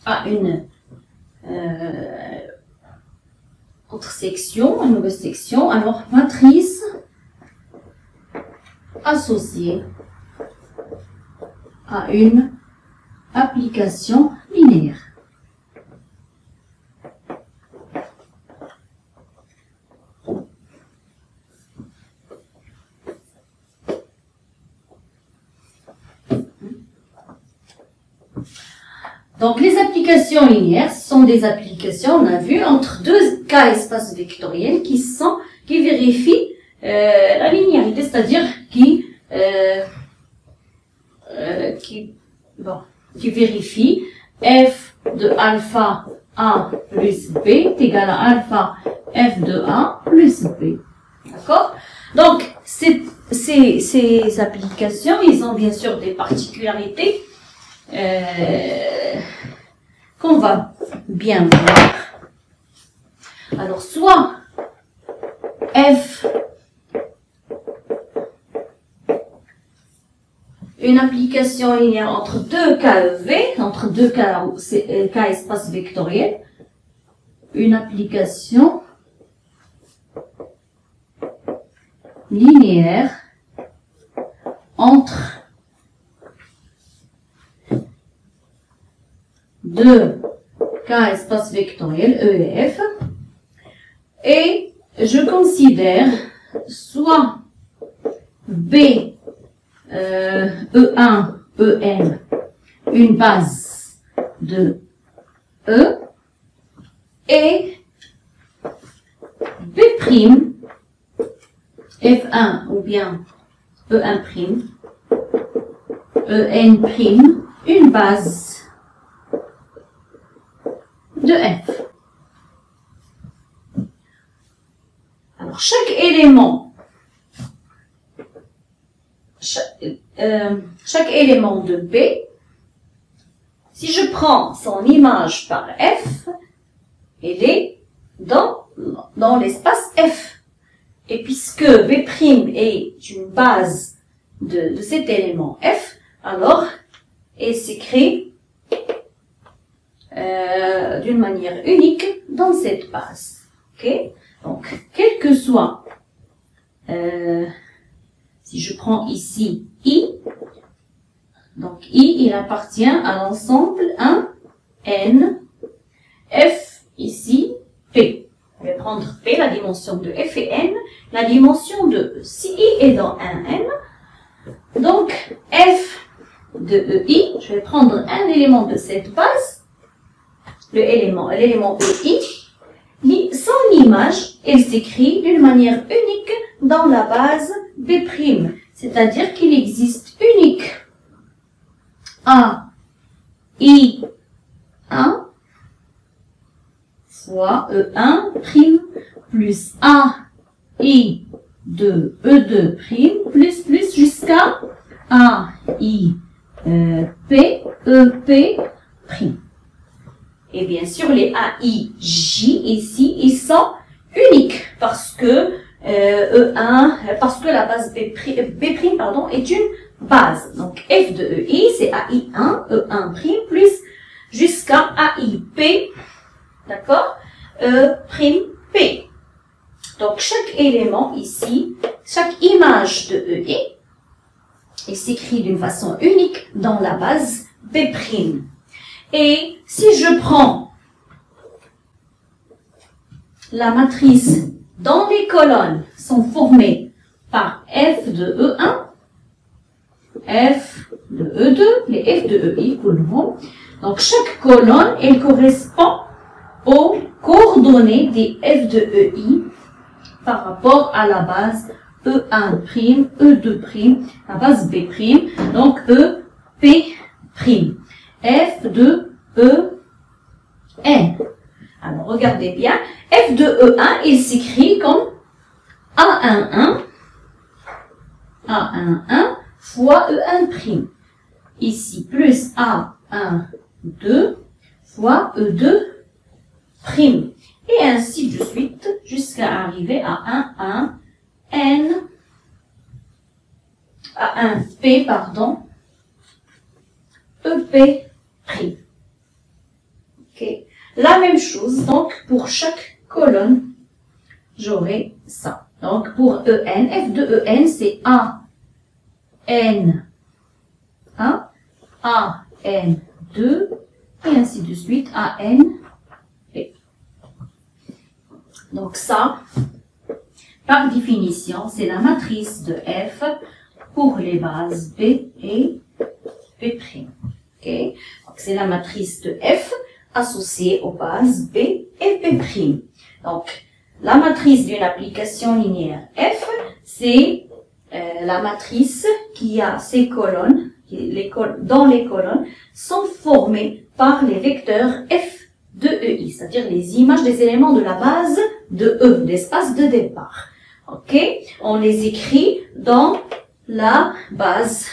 à une autre section, une nouvelle section. Alors, matrice associée à une application linéaire. Donc, les applications linéaires sont des applications, on a vu, entre deux cas espaces vectoriels qui vérifient la linéarité, c'est-à-dire qui vérifient f de alpha a plus b est égal à alpha f de a plus b. D'accord? Donc, ces applications, ils ont bien sûr des particularités qu'on va bien voir. Alors, soit F, une application linéaire entre deux KEV, entre deux K espace vectoriel, une application linéaire entre deux K espace vectoriel, E et F, et je considère soit B, E1, EN, une base de E, et B', F1 ou bien E1', EN', une base de F. Alors, chaque élément de B, si je prends son image par F, elle est dans l'espace F. Et puisque B' est une base de cet élément F, alors elle s'écrit d'une manière unique dans cette base. Okay? Donc, quel que soit, si je prends ici I, donc I, il appartient à l'ensemble 1, N, F, ici, P. Je vais prendre P, la dimension de F et N, la dimension de E. Si I est dans un N, donc F de EI, je vais prendre un élément de cette base, l'élément EI, son image, elle s'écrit d'une manière unique dans la base B', c'est-à-dire qu'il existe unique A, I, 1, fois E1' plus A, I de E2' plus jusqu'à A, I, P, EP'. Et bien sûr, les AI, J ici, ils sont uniques parce que parce que la base B', pardon, est une base. Donc F de EI, c'est AI1, E1' plus jusqu'à AIP, d'accord, P. Donc chaque élément ici, chaque image de EI, il s'écrit d'une façon unique dans la base B'. Et si je prends la matrice dont les colonnes sont formées par F de E1, F de E2, les F de EI pour le moment, donc chaque colonne, elle correspond aux coordonnées des F de EI par rapport à la base E1', E2', la base B', donc EP'. F de E, N. Alors, regardez bien. F de E1, il s'écrit comme A11 fois E1'. Ici, plus A12 fois E2'. Et ainsi de suite, jusqu'à arriver à 1P, pardon, EP'. Okay. La même chose, donc, pour chaque colonne, j'aurai ça. Donc, pour EN, F de EN, c'est AN1, AN2, et ainsi de suite, ANP. Donc, ça, par définition, c'est la matrice de F pour les bases B et B'. Okay. Donc, c'est la matrice de F associée aux bases B et B'. Donc, la matrice d'une application linéaire F, c'est la matrice qui a ses colonnes, dont les colonnes sont formées par les vecteurs F de EI, c'est-à-dire les images des éléments de la base de E, l'espace de départ. Ok, on les écrit dans la base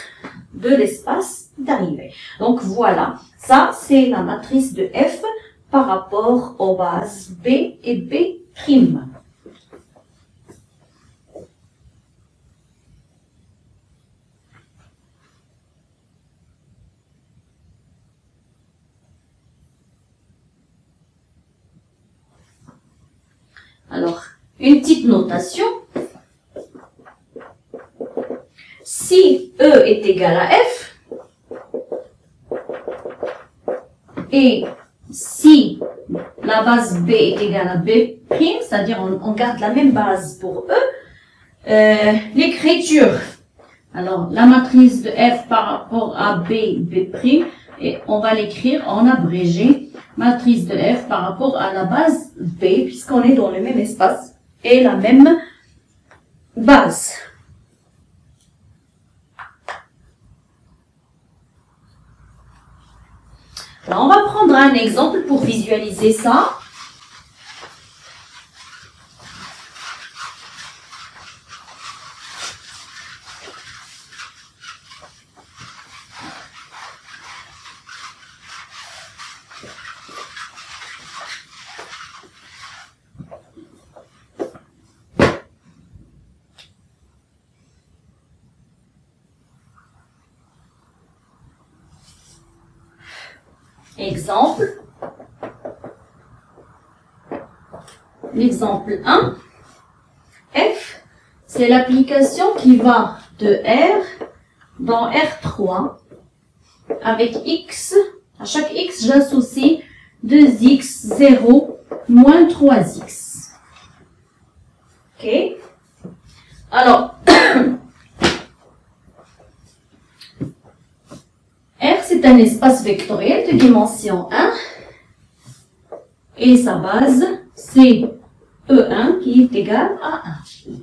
de l'espace d'arrivée. Donc voilà, ça c'est la matrice de F par rapport aux bases B et B'. prime. Alors, une petite notation. Si E est égal à F, et si la base B est égale à B', c'est-à-dire on garde la même base pour E, l'écriture, alors la matrice de F par rapport à B', et on va l'écrire en abrégé, matrice de F par rapport à la base B, puisqu'on est dans le même espace et la même base. Alors, on va prendre un exemple pour visualiser ça. Exemple. L'exemple 1. F, c'est l'application qui va de R dans R3 avec X. À chaque X, j'associe 2X, 0, moins 3X. Ok. Alors, R, c'est un espace vectoriel de dimension 1 et sa base, c'est E1 qui est égal à 1.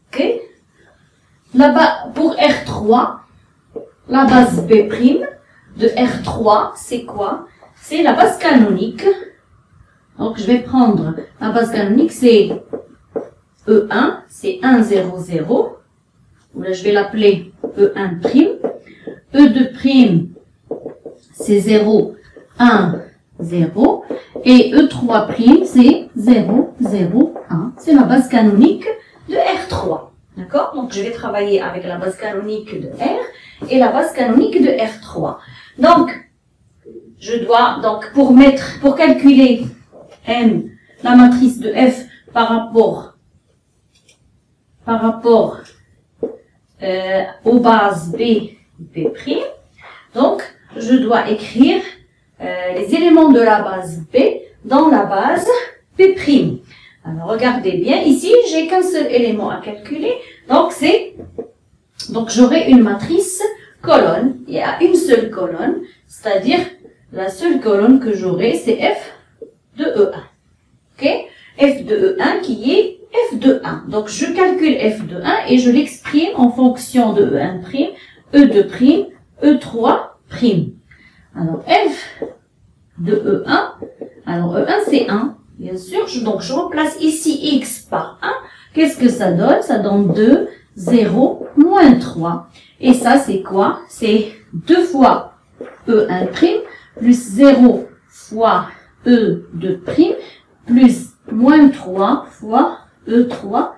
Ok? Là-bas, pour R3, la base B' de R3, c'est quoi? C'est la base canonique. Donc, je vais prendre la base canonique, c'est E1, c'est 1, 0, 0. Là, je vais l'appeler E1'. E2', c'est 0, 1, 0. Et E3', c'est 0, 0, 1. C'est la base canonique de R3. D'accord? Donc, je vais travailler avec la base canonique de R et la base canonique de R3. Donc, je dois, pour calculer M, la matrice de F par rapport aux bases B, B'. Donc, je dois écrire les éléments de la base B dans la base B'. Alors, regardez bien, ici, j'ai qu'un seul élément à calculer. Donc, j'aurai une matrice colonne. Il y a une seule colonne, c'est-à-dire la seule colonne que j'aurai, c'est F de E1. Ok? F de E1 qui est F de 1. Donc, je calcule F de 1 et je l'exprime en fonction de E1', E2', E3'. Alors, F de E1, alors E1 c'est 1, bien sûr, donc je remplace ici X par 1. Qu'est-ce que ça donne? Ça donne 2, 0, moins 3. Et ça c'est quoi? C'est 2 fois E1' plus 0 fois E2' plus moins 3 fois E3'.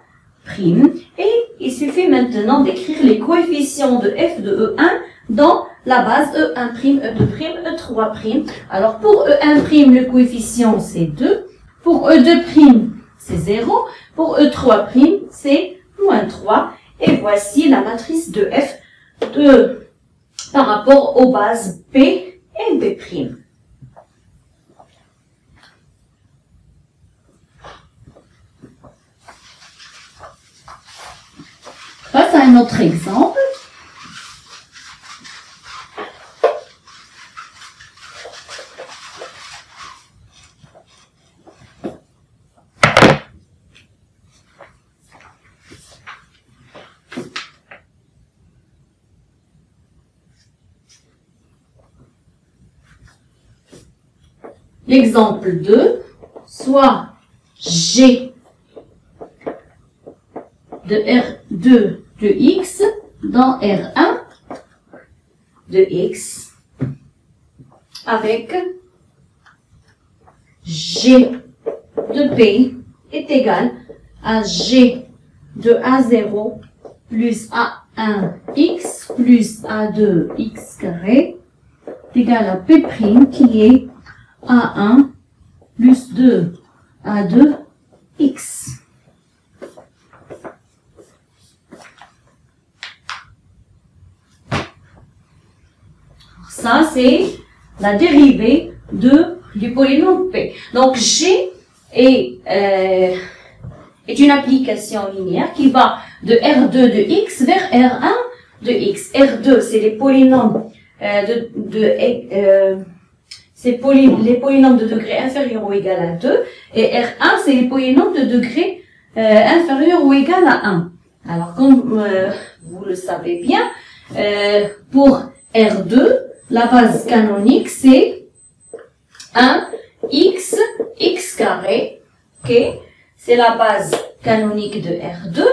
Et il suffit maintenant d'écrire les coefficients de F de E1 dans la base E1', E2', E3'. Alors pour E1', le coefficient c'est 2. Pour E2', c'est 0. Pour E3', c'est moins 3. Et voici la matrice de F par rapport aux bases B et B'. Passe à un autre exemple. L'exemple 2, soit G de R2 de X dans R1 de X avec G de P est égal à G de A0 plus A1x plus A2x carré est égal à P' qui est A1 plus 2 A2x. Ça, c'est la dérivée du polynôme P. Donc, G est une application linéaire qui va de R2 de x vers R1 de x. R2, c'est les polynômes les polynômes de degré inférieur ou égal à 2. Et R1, c'est les polynômes de degré inférieur ou égal à 1. Alors, comme vous le savez bien, pour R2, la base canonique, c'est 1x, x carré, ok? C'est la base canonique de R2,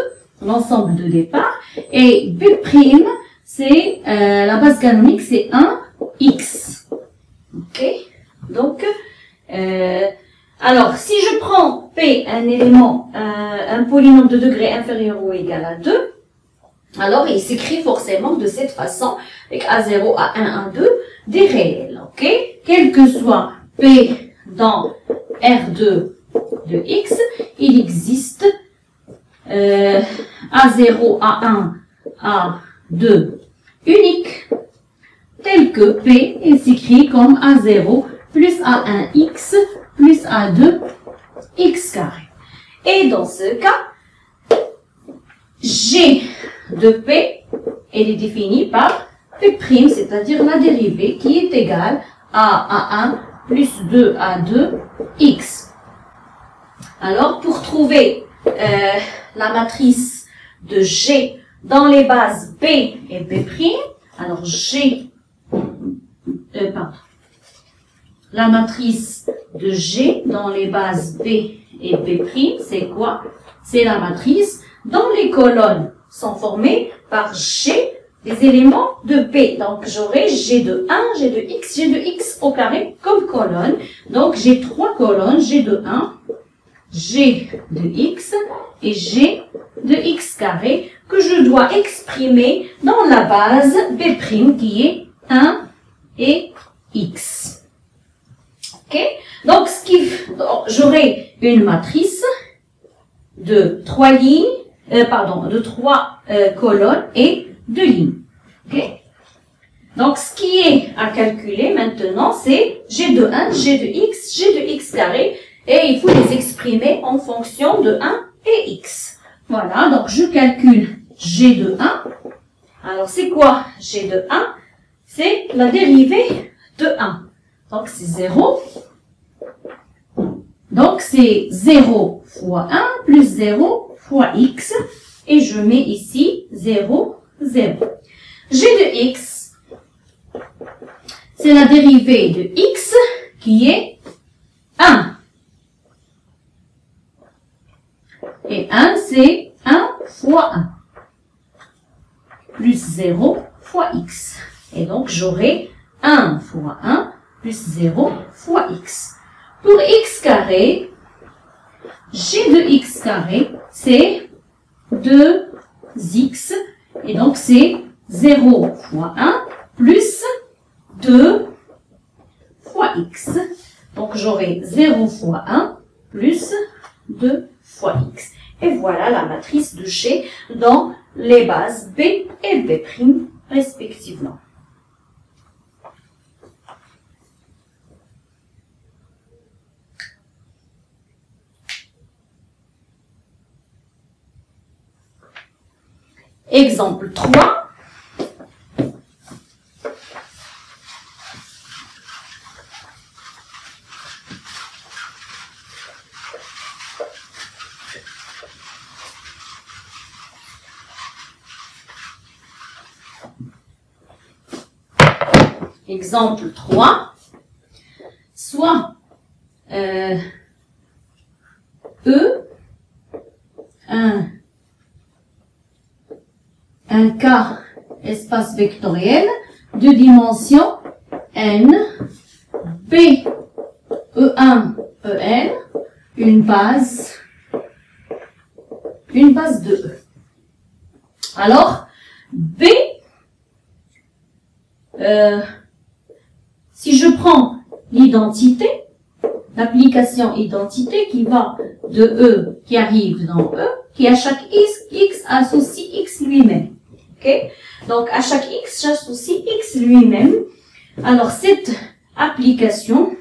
l'ensemble de départ. Et B', c'est la base canonique, c'est 1x. Ok? Donc, alors, si je prends P, un élément, un polynôme de degré inférieur ou égal à 2, alors il s'écrit forcément de cette façon, avec A0, A1, A2, des réels, ok? Quel que soit P dans R2 de X, il existe A0, A1, A2 unique, tel que P est écrit comme A0 plus A1x plus A2x carré. Et dans ce cas, G de P, elle est définie par P', c'est-à-dire la dérivée qui est égale à A1 plus 2A2x. Alors, pour trouver la matrice de G dans les bases B et B', alors la matrice de G dans les bases B et B', c'est quoi? C'est la matrice dont les colonnes sont formées par G des éléments de P. Donc, j'aurai G de 1, G de X, G de X au carré comme colonne. Donc, j'ai trois colonnes, G de 1, G de X et G de X carré que je dois exprimer dans la base B' qui est 1 et X. Ok? Donc, j'aurai une matrice de 3 lignes, de 3 colonnes et 2 lignes. Ok? Donc, ce qui est à calculer maintenant, c'est G de 1, G de X, G de X carré, et il faut les exprimer en fonction de 1 et X. Voilà, donc je calcule G de 1. Alors, c'est quoi G de 1? C'est la dérivée de 1. Donc, c'est 0. Donc, c'est 0 fois 1 plus 0 fois X. Et je mets ici 0, 0. G de X, c'est la dérivée de X qui est 1. Et 1, c'est 1 fois 1. Plus 0 fois X. Et donc, j'aurai 1 fois 1 plus 0 fois X. Pour X carré, G de X carré, c'est 2X. Et donc, c'est 0 fois 1 plus 2 fois X. Donc, j'aurai 0 fois 1 plus 2 fois X. Et voilà la matrice de G dans les bases B et B' respectivement. Exemple 3. Exemple 3. Soit E, un K espace vectoriel de dimension n, B, E1, En, une base une base de E. Alors, B, si je prends l'identité, l'application identité qui va de E, qui arrive dans E, qui à chaque X associe X lui-même. Ok? Donc, à chaque X, j'associe X lui-même. Alors, cette application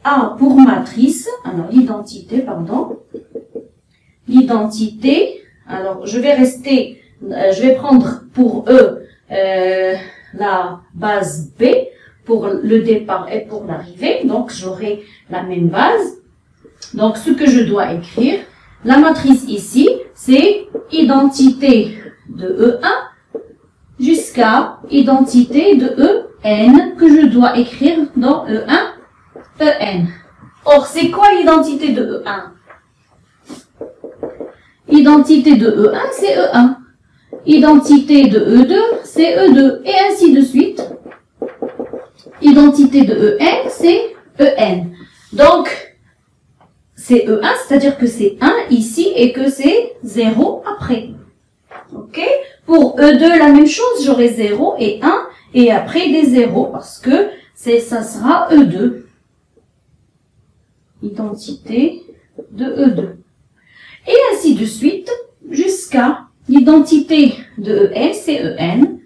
a pour matrice, alors l'identité, pardon, l'identité, alors je vais prendre pour E la base B, pour le départ et pour l'arrivée, donc j'aurai la même base. Donc, ce que je dois écrire, la matrice ici, c'est identité de E1 jusqu'à identité de En que je dois écrire dans E1, En. Or, c'est quoi l'identité de E1? Identité de E1, c'est E1. Identité de E2, c'est E2. Et ainsi de suite. Identité de En, c'est En. Donc, c'est E1, c'est-à-dire que c'est 1 ici et que c'est 0 après. Ok? Pour E2, la même chose, j'aurai 0 et 1 et après des 0 parce que ça sera E2. Identité de E2. Et ainsi de suite jusqu'à l'identité de En, c'est En.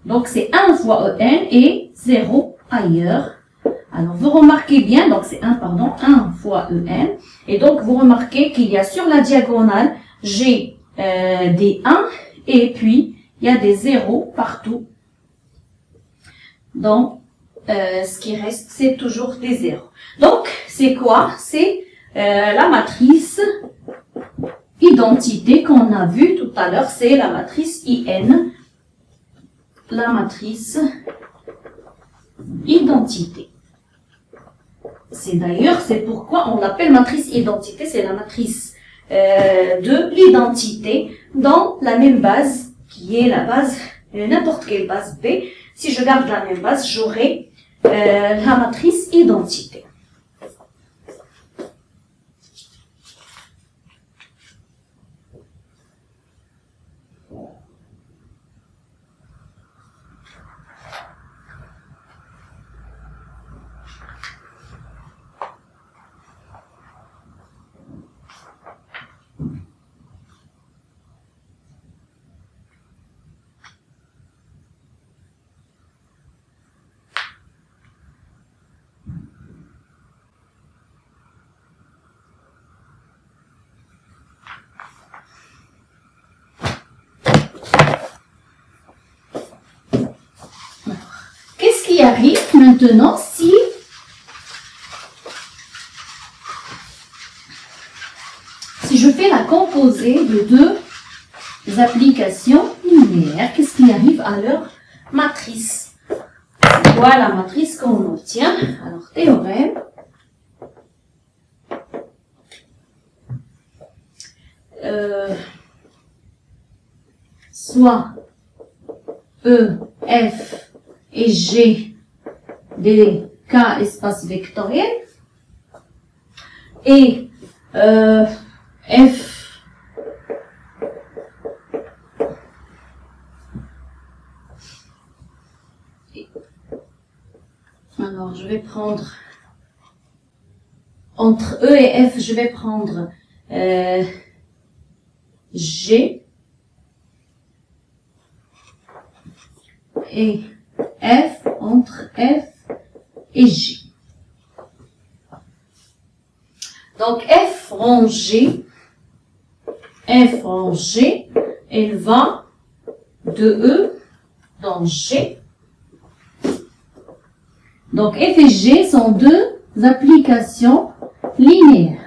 Donc, c'est 1 fois En et 0 ailleurs. Alors, vous remarquez bien, donc c'est 1 fois En. Et donc, vous remarquez qu'il y a sur la diagonale, j'ai des 1 et puis il y a des 0 partout. Donc, ce qui reste, c'est toujours des 0. Donc, c'est quoi? C'est la matrice identité qu'on a vue tout à l'heure, c'est la matrice IN. La matrice identité. C'est d'ailleurs, c'est pourquoi on l'appelle matrice identité, c'est la matrice de l'identité dans la même base, qui est la base, n'importe quelle base B. Si je garde la même base, j'aurai la matrice identité. Qu'est-ce qui arrive maintenant si je fais la composée de deux applications linéaires? Qu'est-ce qui arrive à leur matrice? C'est quoi la matrice qu'on obtient? Alors, théorème. Soit E, F et G des K espaces vectoriels et F alors je vais prendre entre E et F, je vais prendre G et F entre F et G. Donc F rangée, elle va de E dans G. Donc F et G sont deux applications linéaires.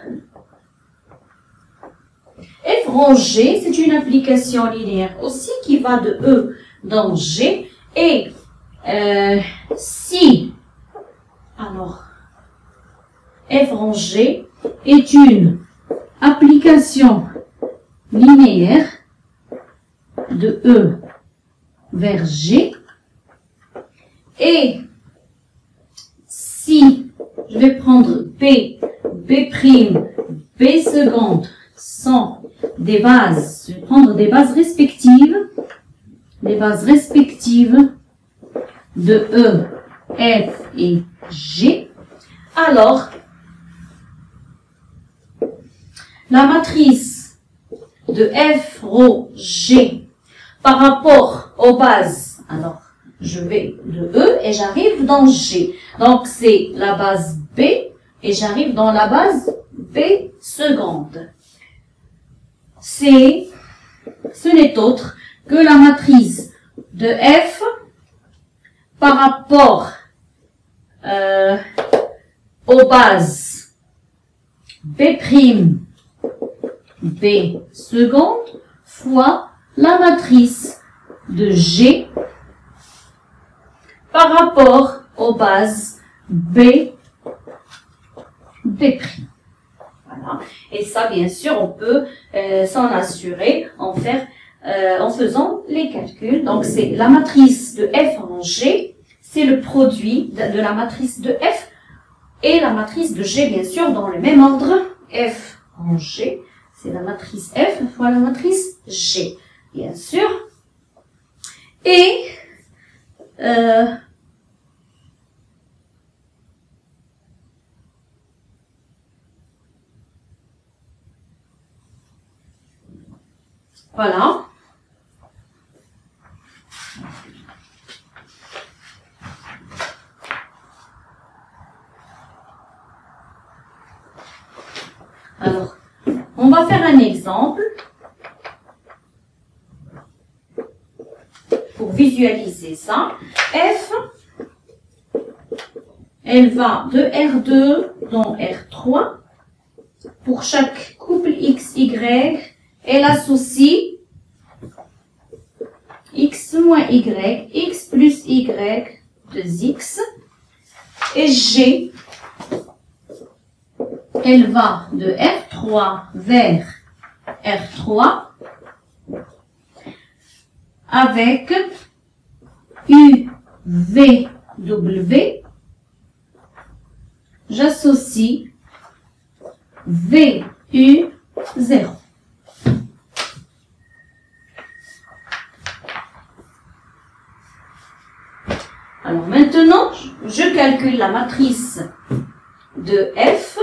F rangée, c'est une application linéaire aussi qui va de E dans G. Et si, alors, F rangée est une application linéaire de E vers G, et si je vais prendre B', B', B seconde sont des bases, je vais prendre des bases respectives de E, F et G, alors la matrice de F, ρ, G par rapport aux bases, alors je vais de E et j'arrive dans G. Donc c'est la base B et j'arrive dans la base B seconde. Ce n'est autre que la matrice de F par rapport aux bases B', B seconde fois la matrice de G par rapport aux bases B'. Voilà. Et ça, bien sûr, on peut s'en assurer en faisant les calculs. Donc, c'est la matrice de F en G, c'est le produit de la matrice de F et la matrice de G, bien sûr, dans le même ordre. F en G, c'est la matrice F fois la matrice G, bien sûr. Et voilà. Alors, on va faire un exemple pour visualiser ça. F, elle va de R2 dans R3. Pour chaque couple X, Y, elle associe X moins Y, X plus Y, 2X. Et G, elle va de R3 vers R3 avec U, V, W. J'associe V, U, 0. Alors maintenant, je calcule la matrice de F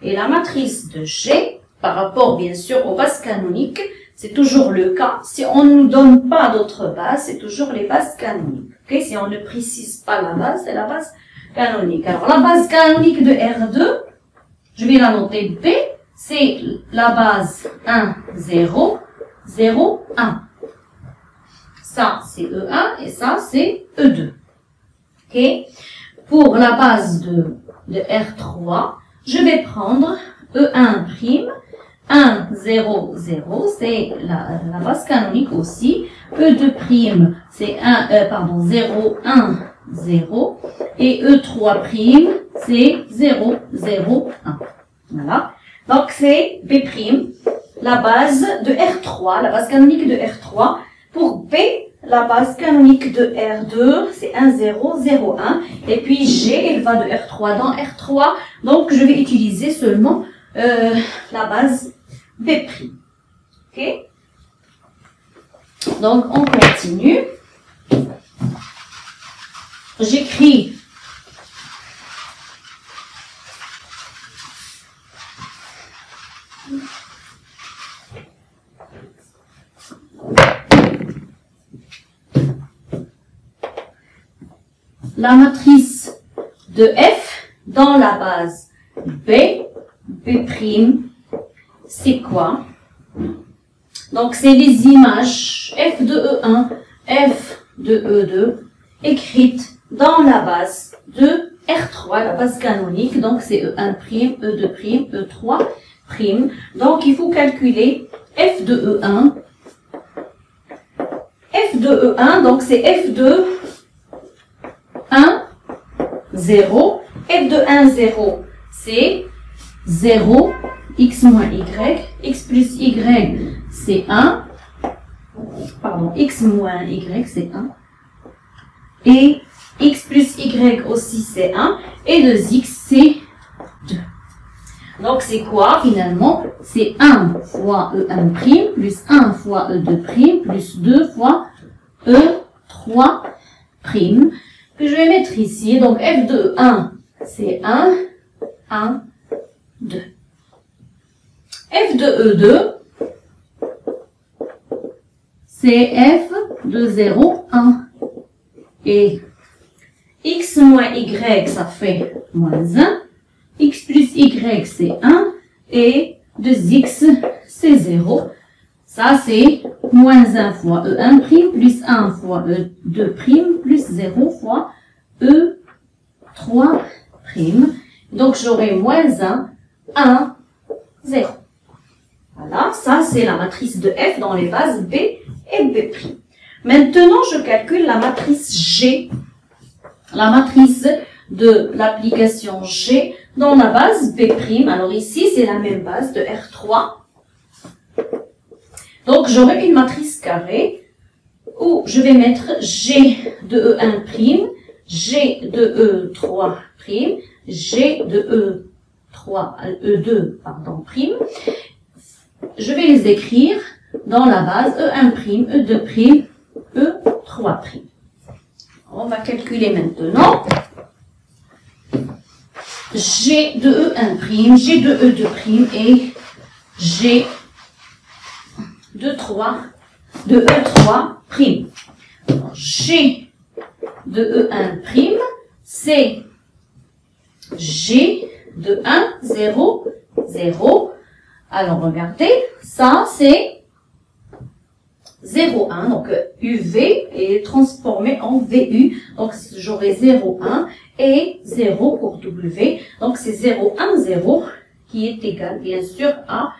et la matrice de G par rapport bien sûr aux bases canoniques. C'est toujours le cas. Si on ne nous donne pas d'autres bases, c'est toujours les bases canoniques. Okay? Si on ne précise pas la base, c'est la base canonique. Alors la base canonique de R2, je vais la noter B, c'est la base 1, 0, 0, 1. Ça, c'est E1 et ça, c'est E2. Okay. Pour la base de R3, je vais prendre E1', 1, 0, 0, c'est la base canonique aussi. E2', c'est 0, 1, 0. Et E3', c'est 0, 0, 1. Voilà. Donc, c'est B', la base de R3, la base canonique de R3. Pour B, la base canonique de R2, c'est 1, 0, 0, 1. Et puis G, elle va de R3 dans R3. Donc, je vais utiliser seulement la base B'. OK? Donc, on continue. J'écris la matrice de F dans la base B', c'est quoi? Donc, c'est les images F de E1, F de E2, écrites dans la base de R3, la base canonique. Donc, c'est E1', E2', E3'. Donc, il faut calculer F de E1. F de E1, donc c'est F de 1, 0. F de 1, 0, c'est 0. X moins Y. X plus Y, c'est 1. Pardon, X moins Y, c'est 1. Et X plus Y aussi, c'est 1. Et 2X, c'est 2. Donc, c'est quoi finalement? C'est 1 fois E1' plus 1 fois E2' plus 2 fois E3', que je vais mettre ici. Donc, F de E1, c'est 1, 1, 2. F de E2, c'est F de 0, 1. Et x moins y, ça fait moins 1. X plus y, c'est 1. Et 2x, c'est 0. Ça, c'est moins 1 fois E1' plus 1 fois E2' plus 0 fois E3'. Donc, j'aurai moins 1, 1, 0. Voilà, ça, c'est la matrice de F dans les bases B et B'. Maintenant, je calcule la matrice G, la matrice de l'application G dans la base B'. Alors ici, c'est la même base de R3. Donc, j'aurai une matrice carrée où je vais mettre G de E1', G de E3', G de E2, prime. Je vais les écrire dans la base E1', E2', E3'. On va calculer maintenant G de E1', G de E2' et G de E3'. G de E1', c'est G de 1, 0, 0. Alors, regardez, ça, c'est 0, 1. Donc, UV est transformé en VU. Donc, j'aurai 0, 1 et 0 pour W. Donc, c'est 0, 1, 0 qui est égal, bien sûr, à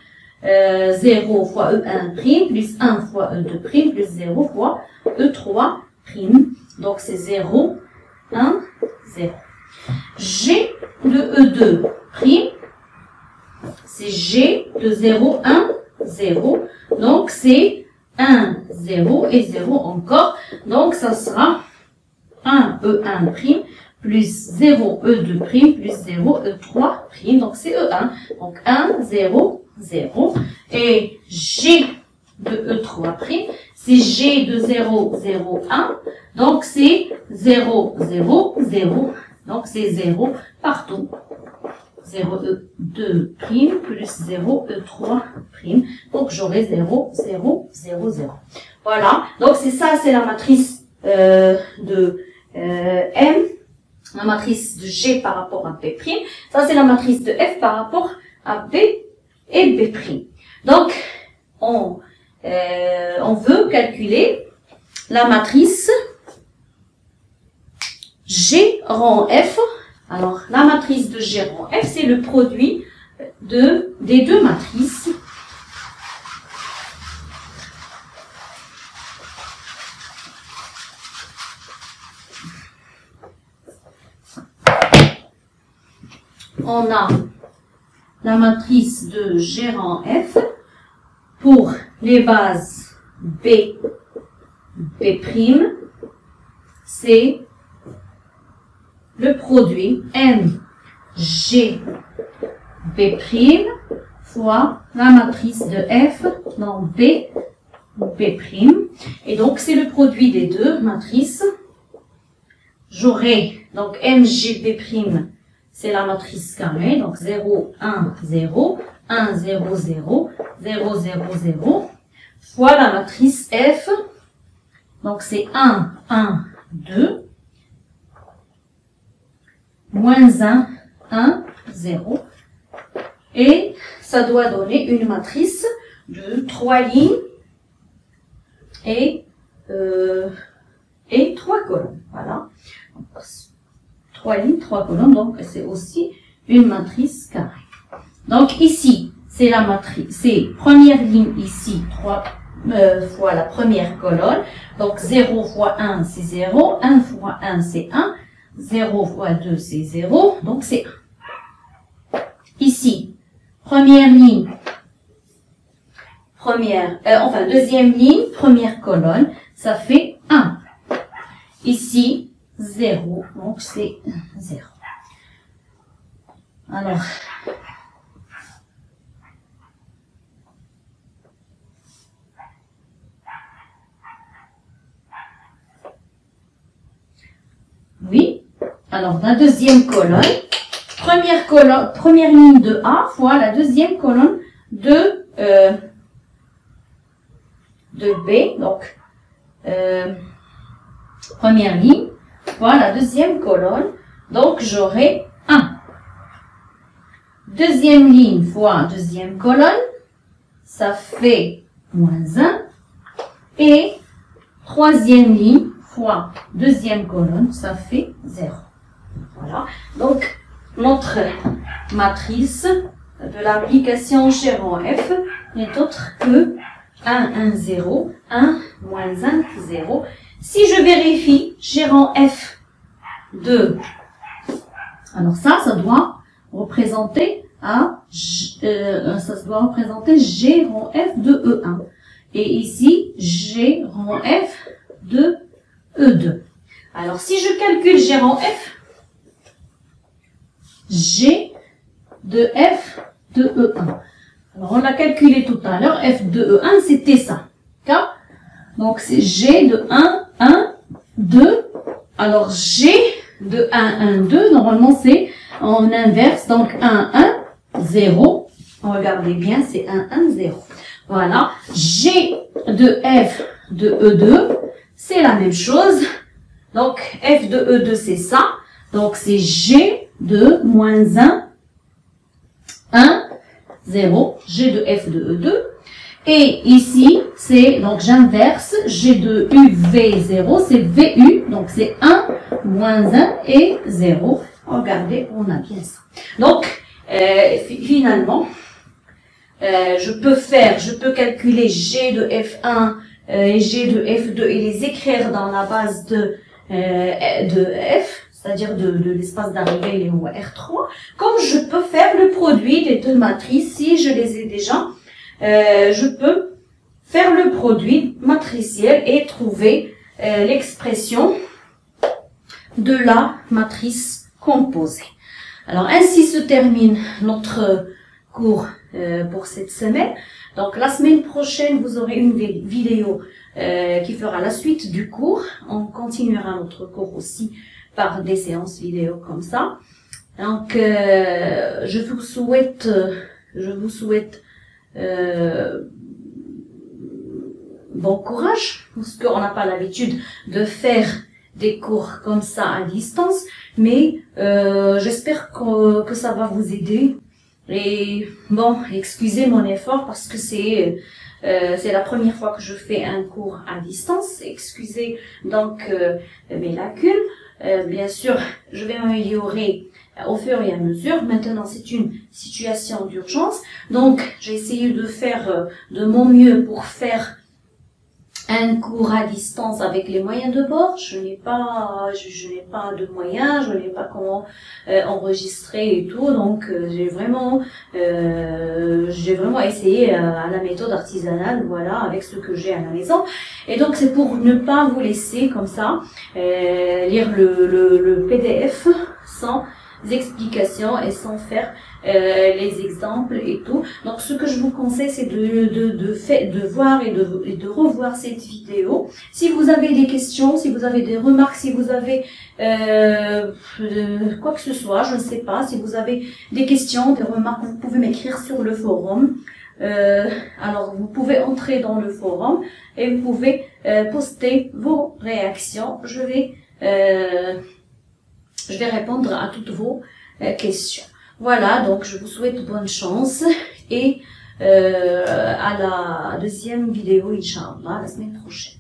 0 fois E1' plus 1 fois E2' plus 0 fois E3'. Donc, c'est 0, 1, 0. G de E2', c'est G de 0, 1, 0. Donc, c'est 1, 0 et 0 encore. Donc, ça sera 1 E1' plus 0 E2' plus 0 E3'. Donc, c'est E1. Donc, 1, 0, 0. Et G de E3', c'est G de 0, 0, 1. Donc, c'est 0, 0, 0. Donc, c'est 0 partout. 0 E2' plus 0 E3'. Donc, j'aurai 0, 0, 0, 0. Voilà. Donc, c'est ça, c'est la matrice de M, la matrice de G par rapport à B'. Ça, c'est la matrice de F par rapport à B et B'. Donc, on veut calculer la matrice G rang F. Alors, la matrice de G rang F, c'est le produit des deux matrices. On a la matrice de G rang F pour les bases B, B', c'est le produit M, G, B' fois la matrice de F dans B, B'. Et donc, c'est le produit des deux matrices. J'aurai, donc, M, G, B', c'est la matrice carrée. Donc, 0, 1, 0, 1, 0, 0, 0, 0, 0, fois la matrice F. Donc, c'est 1, 1, 2. Moins 1, 1, 0. Et ça doit donner une matrice de 3 lignes et 3 colonnes. Voilà. 3 lignes, 3 colonnes. Donc, c'est aussi une matrice carrée. Donc, ici, c'est la matrice. C'est première ligne ici, 3 fois la première colonne. Donc, 0 fois 1, c'est 0. 1 fois 1, c'est 1. 0 fois 2, c'est 0, donc c'est 1. Ici, première ligne, deuxième ligne, première colonne, ça fait 1. Ici, 0, donc c'est 0. Alors, Oui. Alors, la deuxième colonne, première ligne de A fois la deuxième colonne de B. Donc, première ligne fois la deuxième colonne. Donc, j'aurai 1. Deuxième ligne fois deuxième colonne, ça fait moins 1. Et troisième ligne fois deuxième colonne, ça fait 0. Voilà. Donc, notre matrice de l'application Gérant F n'est autre que 1, 1, 0, 1, moins 1, 0. Si je vérifie Gérant F de... Alors ça doit représenter G rond F de E1. Et ici, G rond F de E2. Alors, si je calcule G rond F, G de F de E1. Alors, on l'a calculé tout à l'heure, F de E1, c'était ça. Donc, c'est G de 1, 1, 2. Alors, G de 1, 1, 2, normalement, c'est en inverse. Donc, 1, 1, 0. Regardez bien, c'est 1, 1, 0. Voilà. G de F de E2, c'est la même chose. Donc, F de E2, c'est ça. Donc, c'est G de moins 1, 1, 0. G de F de E2. Et ici, c'est, donc j'inverse, G de UV0, c'est VU, donc c'est 1, moins 1 et 0. Regardez, on a bien ça. Donc, finalement, je peux calculer G de F1 et G de F2 et les écrire dans la base de F, c'est-à-dire de l'espace d'arrivée ou R3, comme je peux faire le produit des deux matrices si je les ai déjà. Je peux faire le produit matriciel et trouver l'expression de la matrice composée. Alors, ainsi se termine notre cours pour cette semaine. Donc, la semaine prochaine, vous aurez une vidéo qui fera la suite du cours. On continuera notre cours aussi par des séances vidéo comme ça. Donc, je vous souhaite bon courage, parce qu'on n'a pas l'habitude de faire des cours comme ça à distance, mais j'espère que ça va vous aider. Et bon, excusez mon effort parce que c'est la première fois que je fais un cours à distance. Excusez donc mes lacunes. Bien sûr, je vais m'améliorer au fur et à mesure. Maintenant, c'est une situation d'urgence. Donc, j'ai essayé de faire de mon mieux pour faire un cours à distance avec les moyens de bord. Je n'ai pas de moyens, je n'ai pas comment enregistrer et tout. Donc, j'ai vraiment essayé à la méthode artisanale, voilà, avec ce que j'ai à la maison. Et donc, c'est pour ne pas vous laisser comme ça lire le PDF sans explications et sans faire les exemples et tout. Donc, ce que je vous conseille, c'est de voir et de revoir cette vidéo. Si vous avez des questions, si vous avez des remarques, si vous avez quoi que ce soit, je ne sais pas, si vous avez des questions, des remarques, vous pouvez m'écrire sur le forum. Alors, vous pouvez entrer dans le forum et vous pouvez poster vos réactions. Je vais répondre à toutes vos questions. Voilà, donc je vous souhaite bonne chance et à la deuxième vidéo, Inch'Allah, la semaine prochaine.